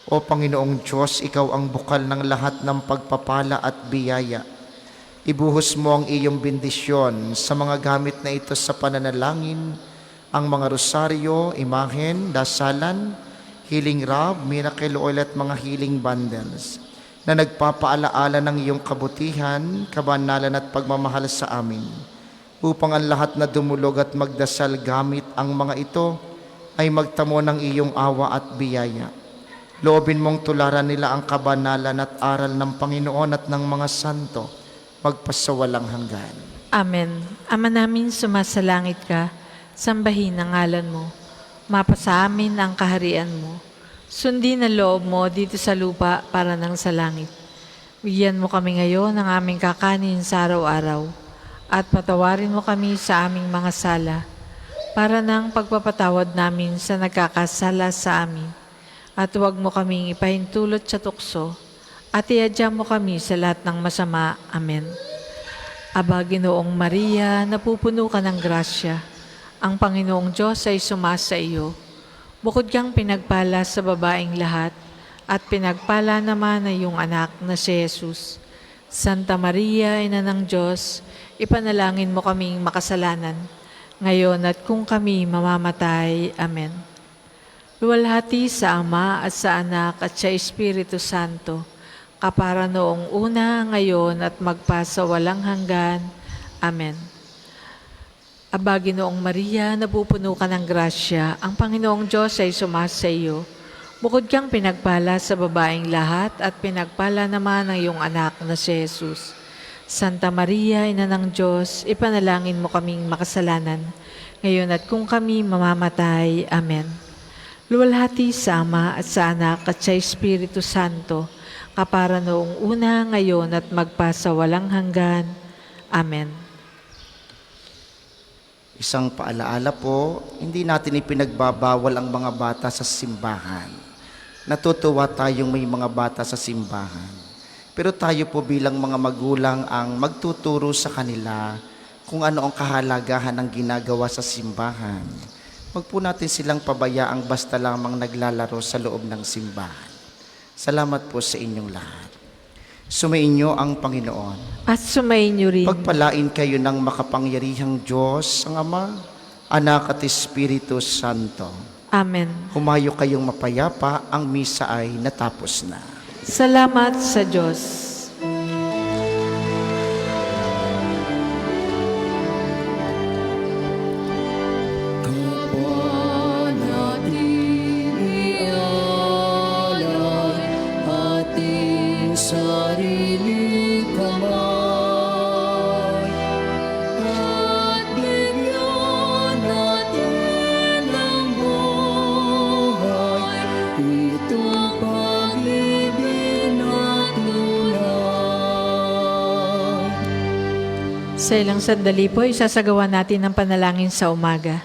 [SPEAKER 2] O Panginoong Diyos, Ikaw ang bukal ng lahat ng pagpapala at biyaya. Ibuhos mo ang iyong bendisyon sa mga gamit na ito sa pananalangin, ang mga rosaryo, imahen, dasalan, healing rub, miracle oil at mga healing bundles na nagpapaalaala ng iyong kabutihan, kabanalan at pagmamahal sa amin, upang ang lahat na dumulog at magdasal gamit ang mga ito ay magtamo ng iyong awa at biyaya. Loobin mong tularan nila ang kabanalan at aral ng Panginoon at ng mga santo, magpasawalang hanggan.
[SPEAKER 1] Amen. Ama namin, sumasalangit ka, sambahin ang ngalan mo. Mapasa amin ang kaharian mo. Sundin ang loob mo dito sa lupa para nang sa langit. Bigyan mo kami ngayon ng aming kakanin sa araw-araw at patawarin mo kami sa aming mga sala para nang pagpapatawad namin sa nagkakasala sa amin. At huwag mo kaming ipahintulot sa tukso at iadya mo kami sa lahat ng masama. Amen. Aba, Ginoong Maria, napupuno ka ng grasya. Ang Panginoong Diyos ay sumasa iyo. Bukod kang pinagpala sa babaeng lahat, at pinagpala naman ay iyong anak na si Jesus. Santa Maria, Ina ng Diyos, ipanalangin mo kaming makasalanan, ngayon at kung kami mamamatay. Amen. Luwalhati sa Ama at sa Anak at sa Espiritu Santo, kapara noong una, ngayon at magpasawalang hanggan. Amen. Aba, Ginoong Maria, napupuno ka ng grasya. Ang Panginoong Diyos ay sumasa iyo. Bukod kang pinagpala sa babaeng lahat at pinagpala naman ang iyong anak na si Jesus. Santa Maria, Ina ng Diyos, ipanalangin mo kaming makasalanan, ngayon at kung kami mamamatay. Amen. Luwalhati sa Ama at sa Anak at sa Espiritu Santo, kapara noong una, ngayon at magpasawalang hanggan. Amen.
[SPEAKER 2] Isang paalaala po, hindi natin ipinagbabawal ang mga bata sa simbahan. Natutuwa tayong may mga bata sa simbahan. Pero tayo po bilang mga magulang ang magtuturo sa kanila kung ano ang kahalagahan ng ginagawa sa simbahan. Huwag po natin silang pabayaang basta lamang naglalaro sa loob ng simbahan. Salamat po sa inyong lahat. Sumainyo ang Panginoon.
[SPEAKER 1] At sumainyo rin.
[SPEAKER 2] Pagpalain kayo ng makapangyarihang Diyos, ang Ama, Anak at Espiritu Santo.
[SPEAKER 1] Amen.
[SPEAKER 2] Humayo kayong mapayapa, ang misa ay natapos na.
[SPEAKER 1] Salamat sa Diyos.
[SPEAKER 4] Kapwa natin ialay ating sarili kamay at bigyan natin ng buhay itong pag-ibig na tunay.
[SPEAKER 1] Sa ilang sandali po, isasagawa natin ang panalangin sa umaga.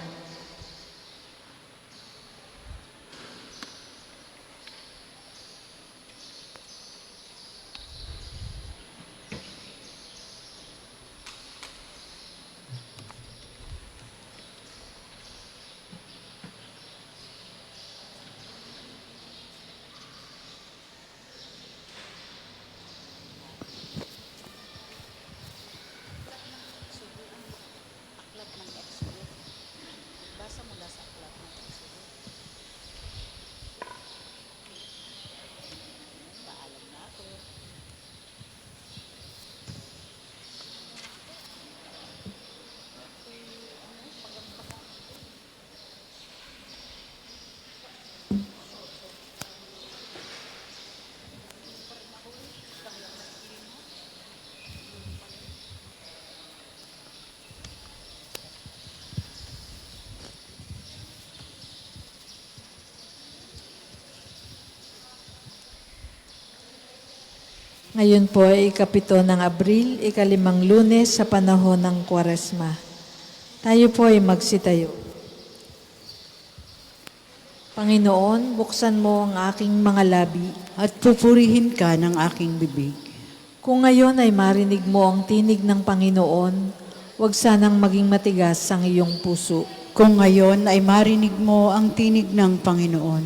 [SPEAKER 1] Ngayon po ay ikapito ng Abril, ikalimang Lunes sa panahon ng Kwaresma. Tayo po ay magsitayo. Panginoon, buksan mo ang aking mga labi.
[SPEAKER 3] At pupurihin ka ng aking bibig.
[SPEAKER 1] Kung ngayon ay marinig mo ang tinig ng Panginoon, huwag sanang maging matigas ang iyong puso.
[SPEAKER 3] Kung ngayon ay marinig mo ang tinig ng Panginoon,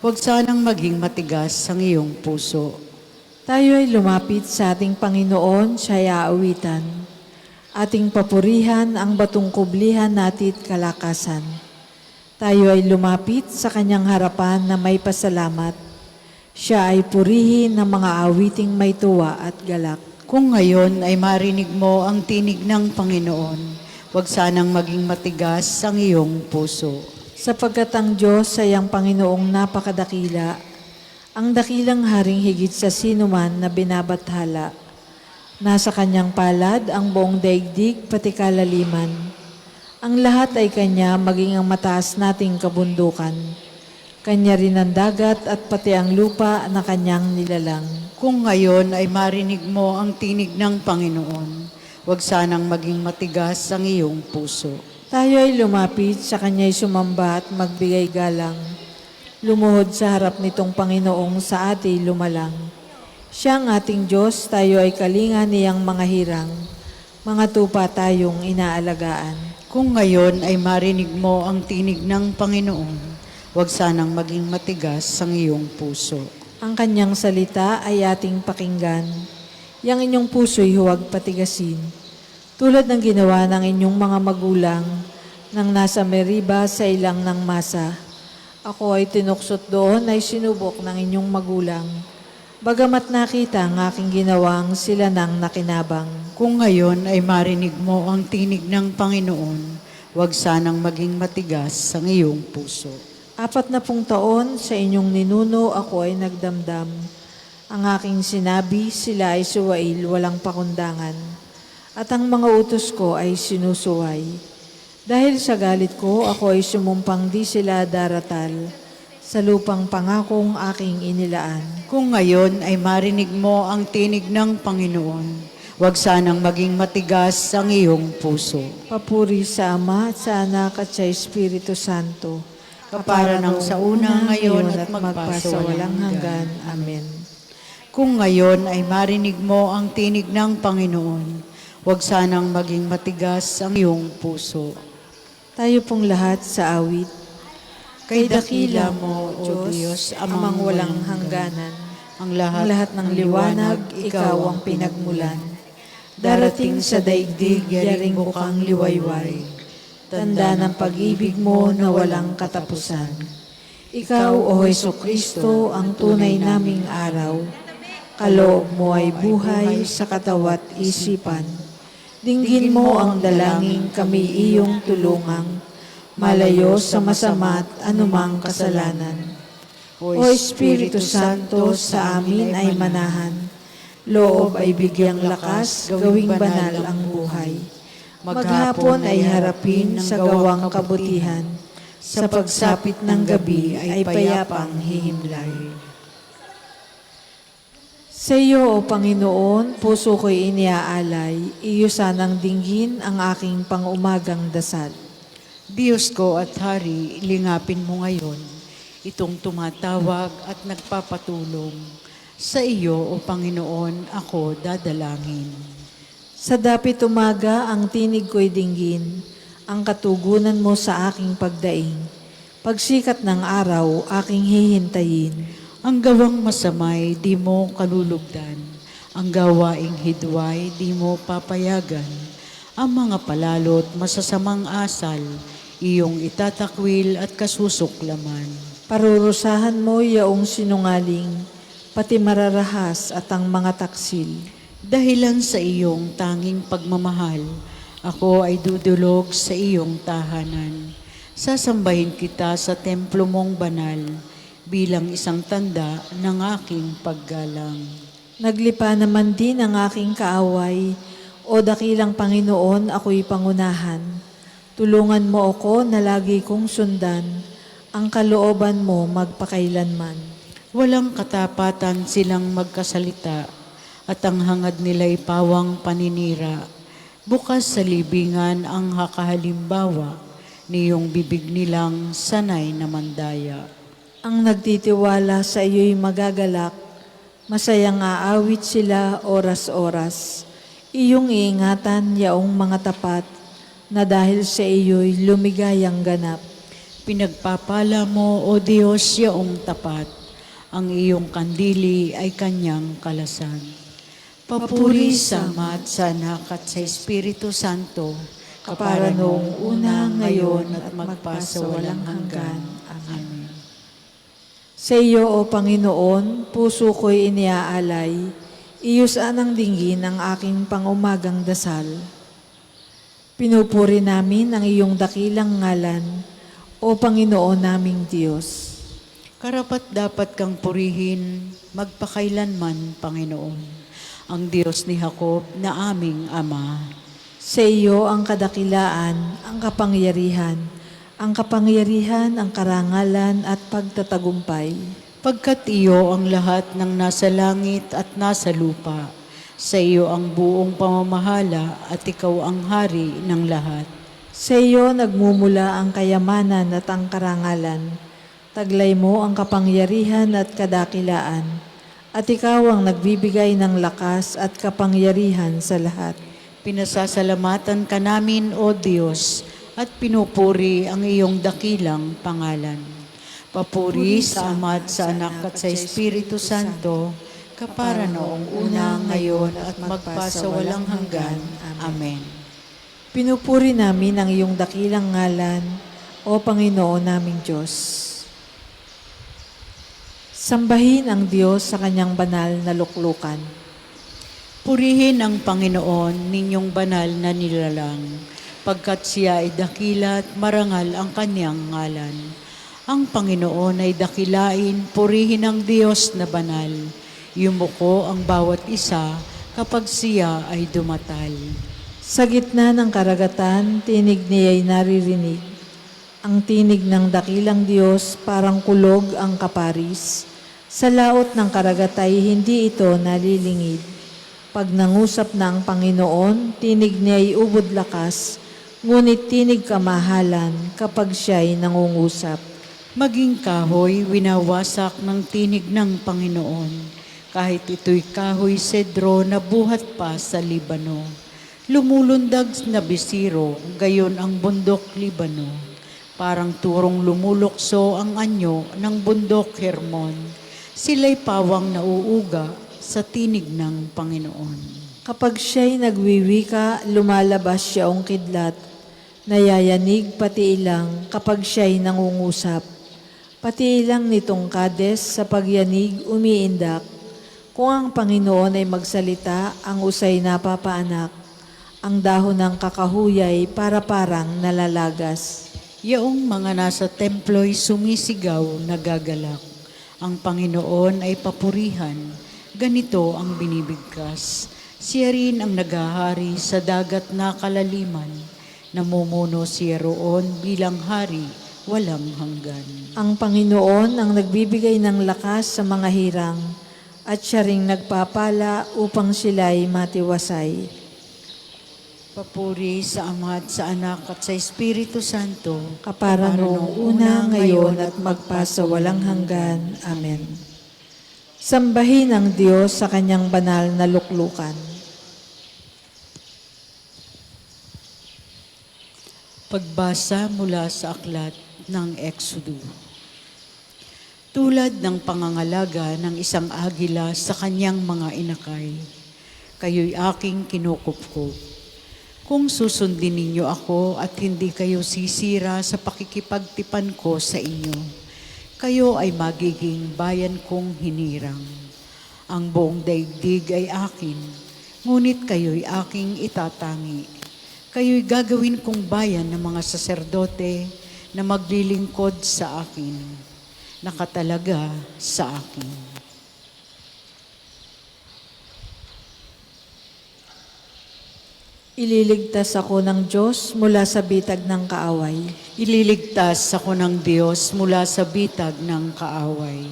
[SPEAKER 3] huwag sanang maging matigas ang iyong puso.
[SPEAKER 1] Tayo ay lumapit sa ating Panginoon, siya'y aawitan. Ating papurihan ang batong kublihan natit kalakasan. Tayo ay lumapit sa kanyang harapan na may pasalamat. Siya ay purihin ng mga awiting may tuwa at galak.
[SPEAKER 3] Kung ngayon ay marinig mo ang tinig ng Panginoon, huwag sanang maging matigas ang iyong puso.
[SPEAKER 1] Sapagkat ang Diyos ay ang Panginoong napakadakila, ang dakilang haring higit sa sinuman na binabathala. Nasa kanyang palad ang buong daigdig pati kalaliman. Ang lahat ay kanya maging ang mataas nating kabundukan. Kanya rin ang dagat at pati ang lupa na kanyang nilalang.
[SPEAKER 3] Kung ngayon ay marinig mo ang tinig ng Panginoon, huwag sanang maging matigas ang iyong puso.
[SPEAKER 1] Tayo ay lumapit sa kanya'y sumamba at magbigay galang. Lumuhod sa harap nitong Panginoong sa ati lumalang. Siya ang ating Diyos, tayo ay kalinga niyang mga hirang. Mga tupa tayong inaalagaan.
[SPEAKER 3] Kung ngayon ay marinig mo ang tinig ng Panginoon, huwag sanang maging matigas ang iyong puso.
[SPEAKER 1] Ang kanyang salita ay ating pakinggan. Yang inyong puso'y huwag patigasin. Tulad ng ginawa ng inyong mga magulang nang nasa Meriba sa ilang ng masa. Ako ay tinuksot doon ay sinubok ng inyong magulang. Bagamat nakita ang aking ginawang sila nang nakinabang.
[SPEAKER 3] Kung ngayon ay marinig mo ang tinig ng Panginoon, huwag sanang maging matigas ang iyong puso.
[SPEAKER 1] 40 taon sa inyong ninuno ako ay nagdamdam. Ang aking sinabi, sila ay suwail, walang pakundangan. At ang mga utos ko ay sinusuway. Dahil sa galit ko, ako ay sumumpang di sila daratal sa lupang pangakong aking inilaan.
[SPEAKER 3] Kung ngayon ay marinig mo ang tinig ng Panginoon, huwag sanang maging matigas ang iyong puso.
[SPEAKER 1] Papuri sa Ama, at sa Anak, at sa Espiritu Santo.
[SPEAKER 3] Kapara ng sa una, ngayon, at
[SPEAKER 1] magpasawalang hanggan. Amen.
[SPEAKER 3] Kung ngayon ay marinig mo ang tinig ng Panginoon, huwag sanang maging matigas ang iyong puso.
[SPEAKER 1] Tayo pong lahat sa awit.
[SPEAKER 3] Kay dakila mo, O Diyos,
[SPEAKER 1] amang walang hangganan.
[SPEAKER 3] Ang
[SPEAKER 1] Ang lahat ng liwanag, ikaw ang pinagmulan. Darating sa daigdig, yaring bukang liwayway. Tanda ng pag-ibig mo na walang katapusan. Ikaw, O Jesucristo, ang tunay naming araw. Kaloob mo ay buhay sa katawat isipan. Dinggin mo ang dalangin kami iyong tulungang, malayo sa masama at anumang kasalanan. O Espiritu Santo, sa amin ay manahan, loob ay bigyang lakas, gawing banal ang buhay. Maghapon ay harapin sa gawang kabutihan, sa pagsapit ng gabi ay payapang hihimlay. Sa iyo, O Panginoon, puso ko'y iniaalay, iyo sanang dinggin ang aking pangumagang dasal.
[SPEAKER 3] Diyos ko at Hari, lingapin mo ngayon itong tumatawag at nagpapatulong. Sa iyo, O Panginoon, ako dadalangin.
[SPEAKER 1] Sa dapit umaga, ang tinig ko'y dinggin, ang katugunan mo sa aking pagdaing. Pagsikat ng araw, aking hihintayin.
[SPEAKER 3] Ang gawang masamay, di mo kalulugdan. Ang gawaing hidway, di mo papayagan. Ang mga palalot, masasamang asal, iyong itatakwil at kasusuklaman.
[SPEAKER 1] Parurusahan mo yaong sinungaling, pati mararahas at ang mga taksil.
[SPEAKER 3] Dahilan sa iyong tanging pagmamahal, ako ay dudulog sa iyong tahanan. Sasambahin kita sa templo mong banal, bilang isang tanda ng aking paggalang.
[SPEAKER 1] Naglipa naman din ang aking kaaway, o dakilang Panginoon, ako'y pangunahan. Tulungan mo ako na lagi kong sundan, ang kalooban mo magpakailanman.
[SPEAKER 3] Walang katapatan silang magkasalita, at ang hangad nila'y pawang paninira. Bukas sa libingan ang hakahalimbawa, niyong bibig nilang sanay na mandaya.
[SPEAKER 1] Ang nagtitiwala sa iyo'y magagalak, masayang aawit sila oras-oras. Iyong iingatan yaong mga tapat, na dahil sa iyo'y lumigayang ganap.
[SPEAKER 3] Pinagpapala mo, O Diyos, yaong tapat, ang iyong kandili ay kanyang kalasan. Papuri sa Ama at sa Anak at sa Espiritu Santo,
[SPEAKER 1] Kapara noong una, ngayon at magpasawalang hanggan. Amen. Sa iyo, O Panginoon, puso ko'y iniaalay, iyo saan ang dinggin ang aking pangumagang dasal. Pinupuri namin ang iyong dakilang ngalan, O Panginoon naming Diyos.
[SPEAKER 3] karapat dapat kang purihin magpakailanman, Panginoon, ang Diyos ni Jacob na aming Ama.
[SPEAKER 1] Sa iyo ang kadakilaan, ang kapangyarihan, ang karangalan at pagtatagumpay.
[SPEAKER 3] Pagkat iyo ang lahat ng nasa langit at nasa lupa, sa iyo ang buong pamamahala at ikaw ang hari ng lahat.
[SPEAKER 1] Sa iyo nagmumula ang kayamanan at ang karangalan. Taglay mo ang kapangyarihan at kadakilaan, at ikaw ang nagbibigay ng lakas at kapangyarihan sa lahat.
[SPEAKER 3] Pinasasalamatan ka namin, O Diyos, at pinupuri ang iyong dakilang pangalan. Papuri sa Ama at sa Anak at sa Espiritu Santo, kapara noong una, ngayon at magpasawalang hanggan. Amen.
[SPEAKER 1] Pinupuri namin ang iyong dakilang ngalan, O Panginoon naming Diyos. Sambahin ang Diyos sa kanyang banal na luklukan.
[SPEAKER 3] Purihin ang Panginoon ninyong banal na nilalang, pagkat siya ay dakila at marangal ang kanyang ngalan. Ang Panginoon ay dakilain, purihin ang Diyos na banal. Yumuko ang bawat isa kapag siya ay dumatal.
[SPEAKER 1] Sa gitna ng karagatan, tinig niya'y naririnig. Ang tinig ng dakilang Diyos parang kulog ang kaparis. Sa laot ng karagatay, hindi ito nalilingid. Pag nangusap na ang Panginoon, tinig niya'y ubod lakas, ngunit tinig kamahalan kapag siya'y nangungusap.
[SPEAKER 3] Maging kahoy, winawasak ng tinig ng Panginoon, kahit ito'y kahoy sedro na buhat pa sa Libano. Lumulundag na bisiro, gayon ang bundok Libano. Parang turong lumulukso ang anyo ng bundok Hermon. Sila'y pawang nauuga sa tinig ng Panginoon.
[SPEAKER 1] Kapag siya'y nagwiwika, lumalabas siyang kidlat, nayayanig pati ilang kapag siya'y nangungusap. Pati ilang nitong kades sa pagyanig umiindak. Kung ang Panginoon ay magsalita, ang usay napapaanak. Ang dahon ng kakahuyay para parang nalalagas.
[SPEAKER 3] Yaong mga nasa templo'y sumisigaw, nagagalak. Ang Panginoon ay papurihan, ganito ang binibigkas. Siya rin ang naghahari sa dagat na kalaliman. Namumuno siya roon bilang hari, walang hanggan.
[SPEAKER 1] Ang Panginoon ang nagbibigay ng lakas sa mga hirang, at siya ring nagpapala upang sila'y matiwasay.
[SPEAKER 3] Papuri sa Ama at sa Anak at sa Espiritu Santo,
[SPEAKER 1] Kapara noong una, ngayon at magpasawalang hanggan. Amen. Sambahin ang Diyos sa kanyang banal na luklukan.
[SPEAKER 3] Pagbasa mula sa aklat ng Exodo. Tulad ng pangangalaga ng isang agila sa kanyang mga inakay, kayo'y aking kinukupkup. Kung susundin ninyo ako at hindi kayo sisira sa pakikipagtipan ko sa inyo, kayo ay magiging bayan kong hinirang. Ang buong daigdig ay akin, ngunit kayo'y aking itatangi. Kayo'y gagawin kong bayan ng mga saserdote na maglilingkod sa akin, nakatalaga sa akin.
[SPEAKER 1] Ililigtas ako ng Diyos mula sa bitag ng kaaway.
[SPEAKER 3] Ililigtas ako ng Diyos mula sa bitag ng kaaway.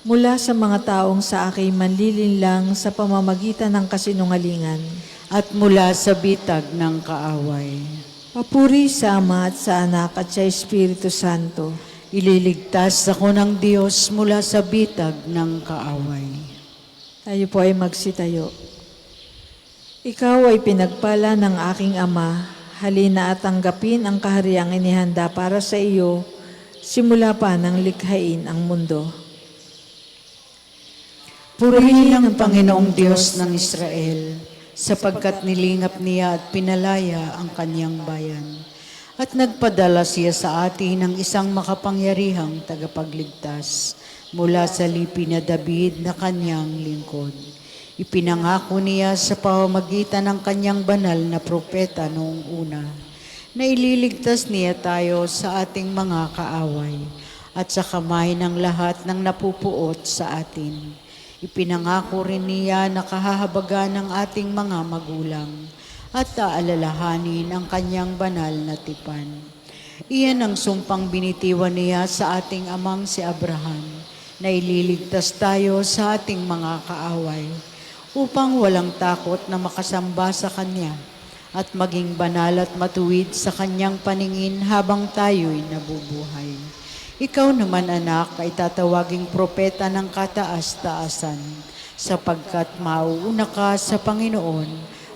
[SPEAKER 1] Mula sa mga taong sa akin manlilinlang sa pamamagitan ng kasinungalingan.
[SPEAKER 3] At mula sa bitag ng kaaway.
[SPEAKER 1] Papuri sa Ama at sa Anak at sa Espiritu Santo.
[SPEAKER 3] Ililigtas ako ng Diyos mula sa bitag ng kaaway.
[SPEAKER 1] Tayo po ay magsitayo. Ikaw ay pinagpala ng aking Ama, halina at tanggapin ang kahariang inihanda para sa iyo, simula pa ng likhain ang mundo.
[SPEAKER 3] Purihin ang Panginoong Diyos ng Israel, sapagkat nilingap niya at pinalaya ang kanyang bayan. At nagpadala siya sa atin ng isang makapangyarihang tagapagligtas mula sa lipi na David na kanyang lingkod. Ipinangako niya sa pamamagitan ng kanyang banal na propeta noong una, na ililigtas niya tayo sa ating mga kaaway at sa kamay ng lahat ng napupuot sa atin. Ipinangako rin niya na kahahabagan ng ating mga magulang at aalalahanin ang kanyang banal na tipan. Iyan ang sumpang binitiwan niya sa ating amang si Abraham, na ililigtas tayo sa ating mga kaaway, upang walang takot na makasamba sa Kanya at maging banal at matuwid sa Kanyang paningin habang tayo'y nabubuhay. Ikaw naman, anak, ay tatawaging propeta ng kataas-taasan, sapagkat mauuna ka sa Panginoon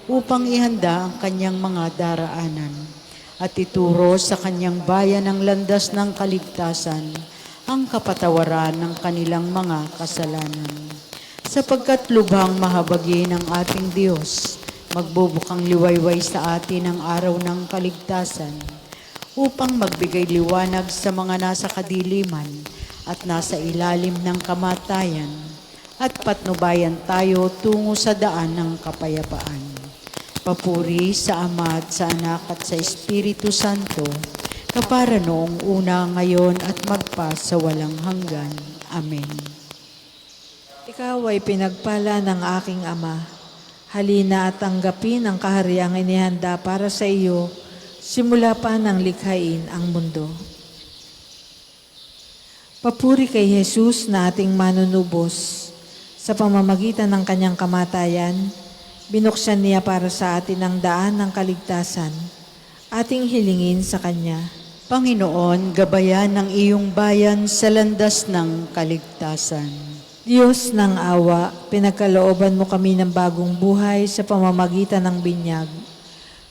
[SPEAKER 3] upang ihanda ang Kanyang mga daraanan at ituro sa Kanyang bayan ang landas ng kaligtasan, ang kapatawaran ng kanilang mga kasalanan. Sapagkat lubhang mahabagi ng ating Diyos, magbubukang liwayway sa atin ang araw ng kaligtasan, upang magbigay liwanag sa mga nasa kadiliman at nasa ilalim ng kamatayan, at patnubayan tayo tungo sa daan ng kapayapaan. Papuri sa Ama at sa Anak at sa Espiritu Santo, kapara noong una, ngayon at magpa sa walang hanggan. Amen.
[SPEAKER 1] Ikaw ay pinagpala ng aking Ama, halina at tanggapin ang kahariang inihanda para sa iyo, simula pa ng likhain ang mundo. Papuri kay Jesus na ating manunubos. Sa pamamagitan ng kanyang kamatayan, binuksan niya para sa atin ang daan ng kaligtasan. Ating hilingin sa Kanya.
[SPEAKER 3] Panginoon, gabayan ng iyong bayan sa landas ng kaligtasan.
[SPEAKER 1] Diyos ng awa, pinagkalooban mo kami ng bagong buhay sa pamamagitan ng binyag.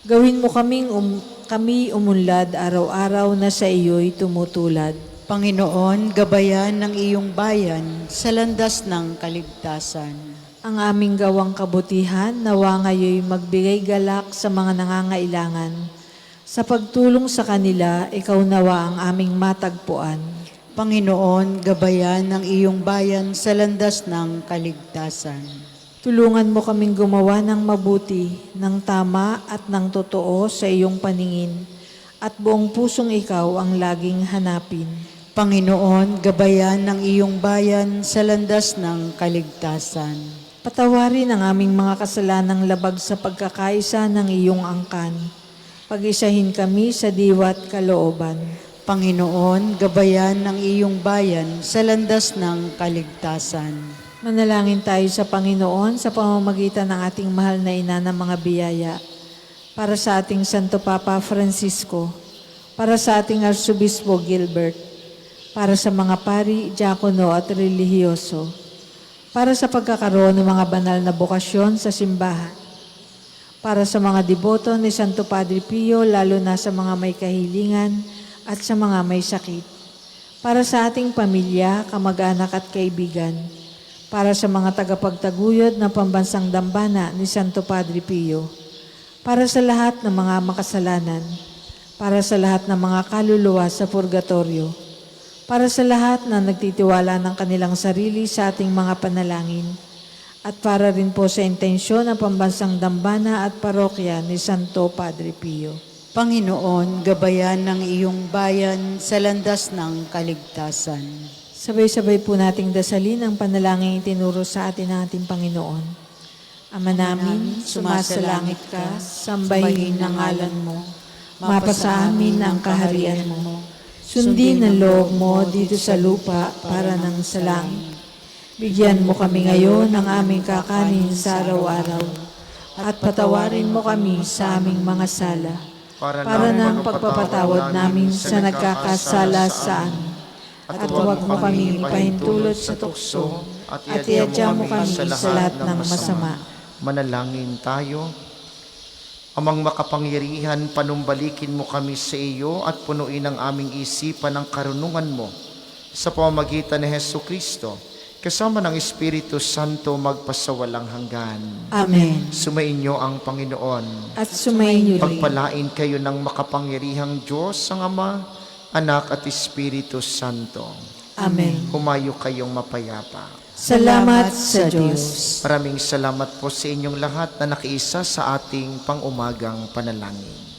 [SPEAKER 1] Gawin mo kami umunlad araw-araw na sa iyo'y tumutulad.
[SPEAKER 3] Panginoon, gabayan ng iyong bayan sa landas ng kaligtasan.
[SPEAKER 1] Ang aming gawang kabutihan, nawa ngayoy magbigay galak sa mga nangangailangan. Sa pagtulong sa kanila, ikaw nawa ang aming matagpuan.
[SPEAKER 3] Panginoon, gabayan ng iyong bayan sa landas ng kaligtasan.
[SPEAKER 1] Tulungan mo kaming gumawa ng mabuti, ng tama at ng totoo sa iyong paningin, at buong pusong ikaw ang laging hanapin.
[SPEAKER 3] Panginoon, gabayan ng iyong bayan sa landas ng kaligtasan.
[SPEAKER 1] Patawarin ang aming mga kasalanang labag sa pagkakaisa ng iyong angkan. Pag-isahin kami sa diwa at kalooban.
[SPEAKER 3] Panginoon, gabayan ng iyong bayan sa landas ng kaligtasan.
[SPEAKER 1] Manalangin tayo sa Panginoon sa pamamagitan ng ating mahal na ina ng mga biyaya. Para sa ating Santo Papa Francisco, para sa ating Arsobispo Gilbert, para sa mga pari, diakono at relihiyoso, para sa pagkakaroon ng mga banal na bokasyon sa simbahan, para sa mga deboto ni Santo Padre Pio, lalo na sa mga may kahilingan at sa mga may sakit, para sa ating pamilya, kamag-anak at kaibigan, para sa mga tagapagtaguyod ng pambansang dambana ni Santo Padre Pio, para sa lahat ng mga makasalanan, para sa lahat ng mga kaluluwa sa purgatorio, para sa lahat na nagtitiwala ng kanilang sarili sa ating mga panalangin, at para rin po sa intensyon ng pambansang dambana at parokya ni Santo Padre Pio.
[SPEAKER 3] Panginoon, gabayan ng iyong bayan sa landas ng kaligtasan.
[SPEAKER 1] Sabay-sabay po nating dasalin ang panalangin itinuro sa atin ng ating Panginoon. Ama namin, sumasalangit ka, sambahin ang ngalan mo. Mapasa amin ang kaharian mo. Sundin ang loob mo dito sa lupa para nang sa langit. Bigyan mo kami ngayon ng aming kakanin sa araw-araw. At patawarin mo kami sa aming mga sala. Para ng pagpapatawad namin sa nagkakasala sa amin. At huwag mo kami ipahintulot sa tukso. At iadya mo kami sa lahat ng masama.
[SPEAKER 2] Manalangin tayo. Amang makapangyarihan, panumbalikin mo kami sa iyo at punuin ang aming isipan ng karunungan mo sa pamamagitan ni Hesukristo, kasama ng Espiritu Santo magpasawalang hanggan.
[SPEAKER 1] Amen.
[SPEAKER 2] Sumainyo ang Panginoon.
[SPEAKER 1] At sumainyo rin.
[SPEAKER 2] Pagpalain kayo ng makapangyarihang Diyos, ang Ama, Anak at Espiritu Santo.
[SPEAKER 1] Amen.
[SPEAKER 2] Humayo kayong mapayapa.
[SPEAKER 1] Salamat sa Diyos.
[SPEAKER 2] Maraming salamat po sa inyong lahat na nakiisa sa ating pang-umagang panalangin.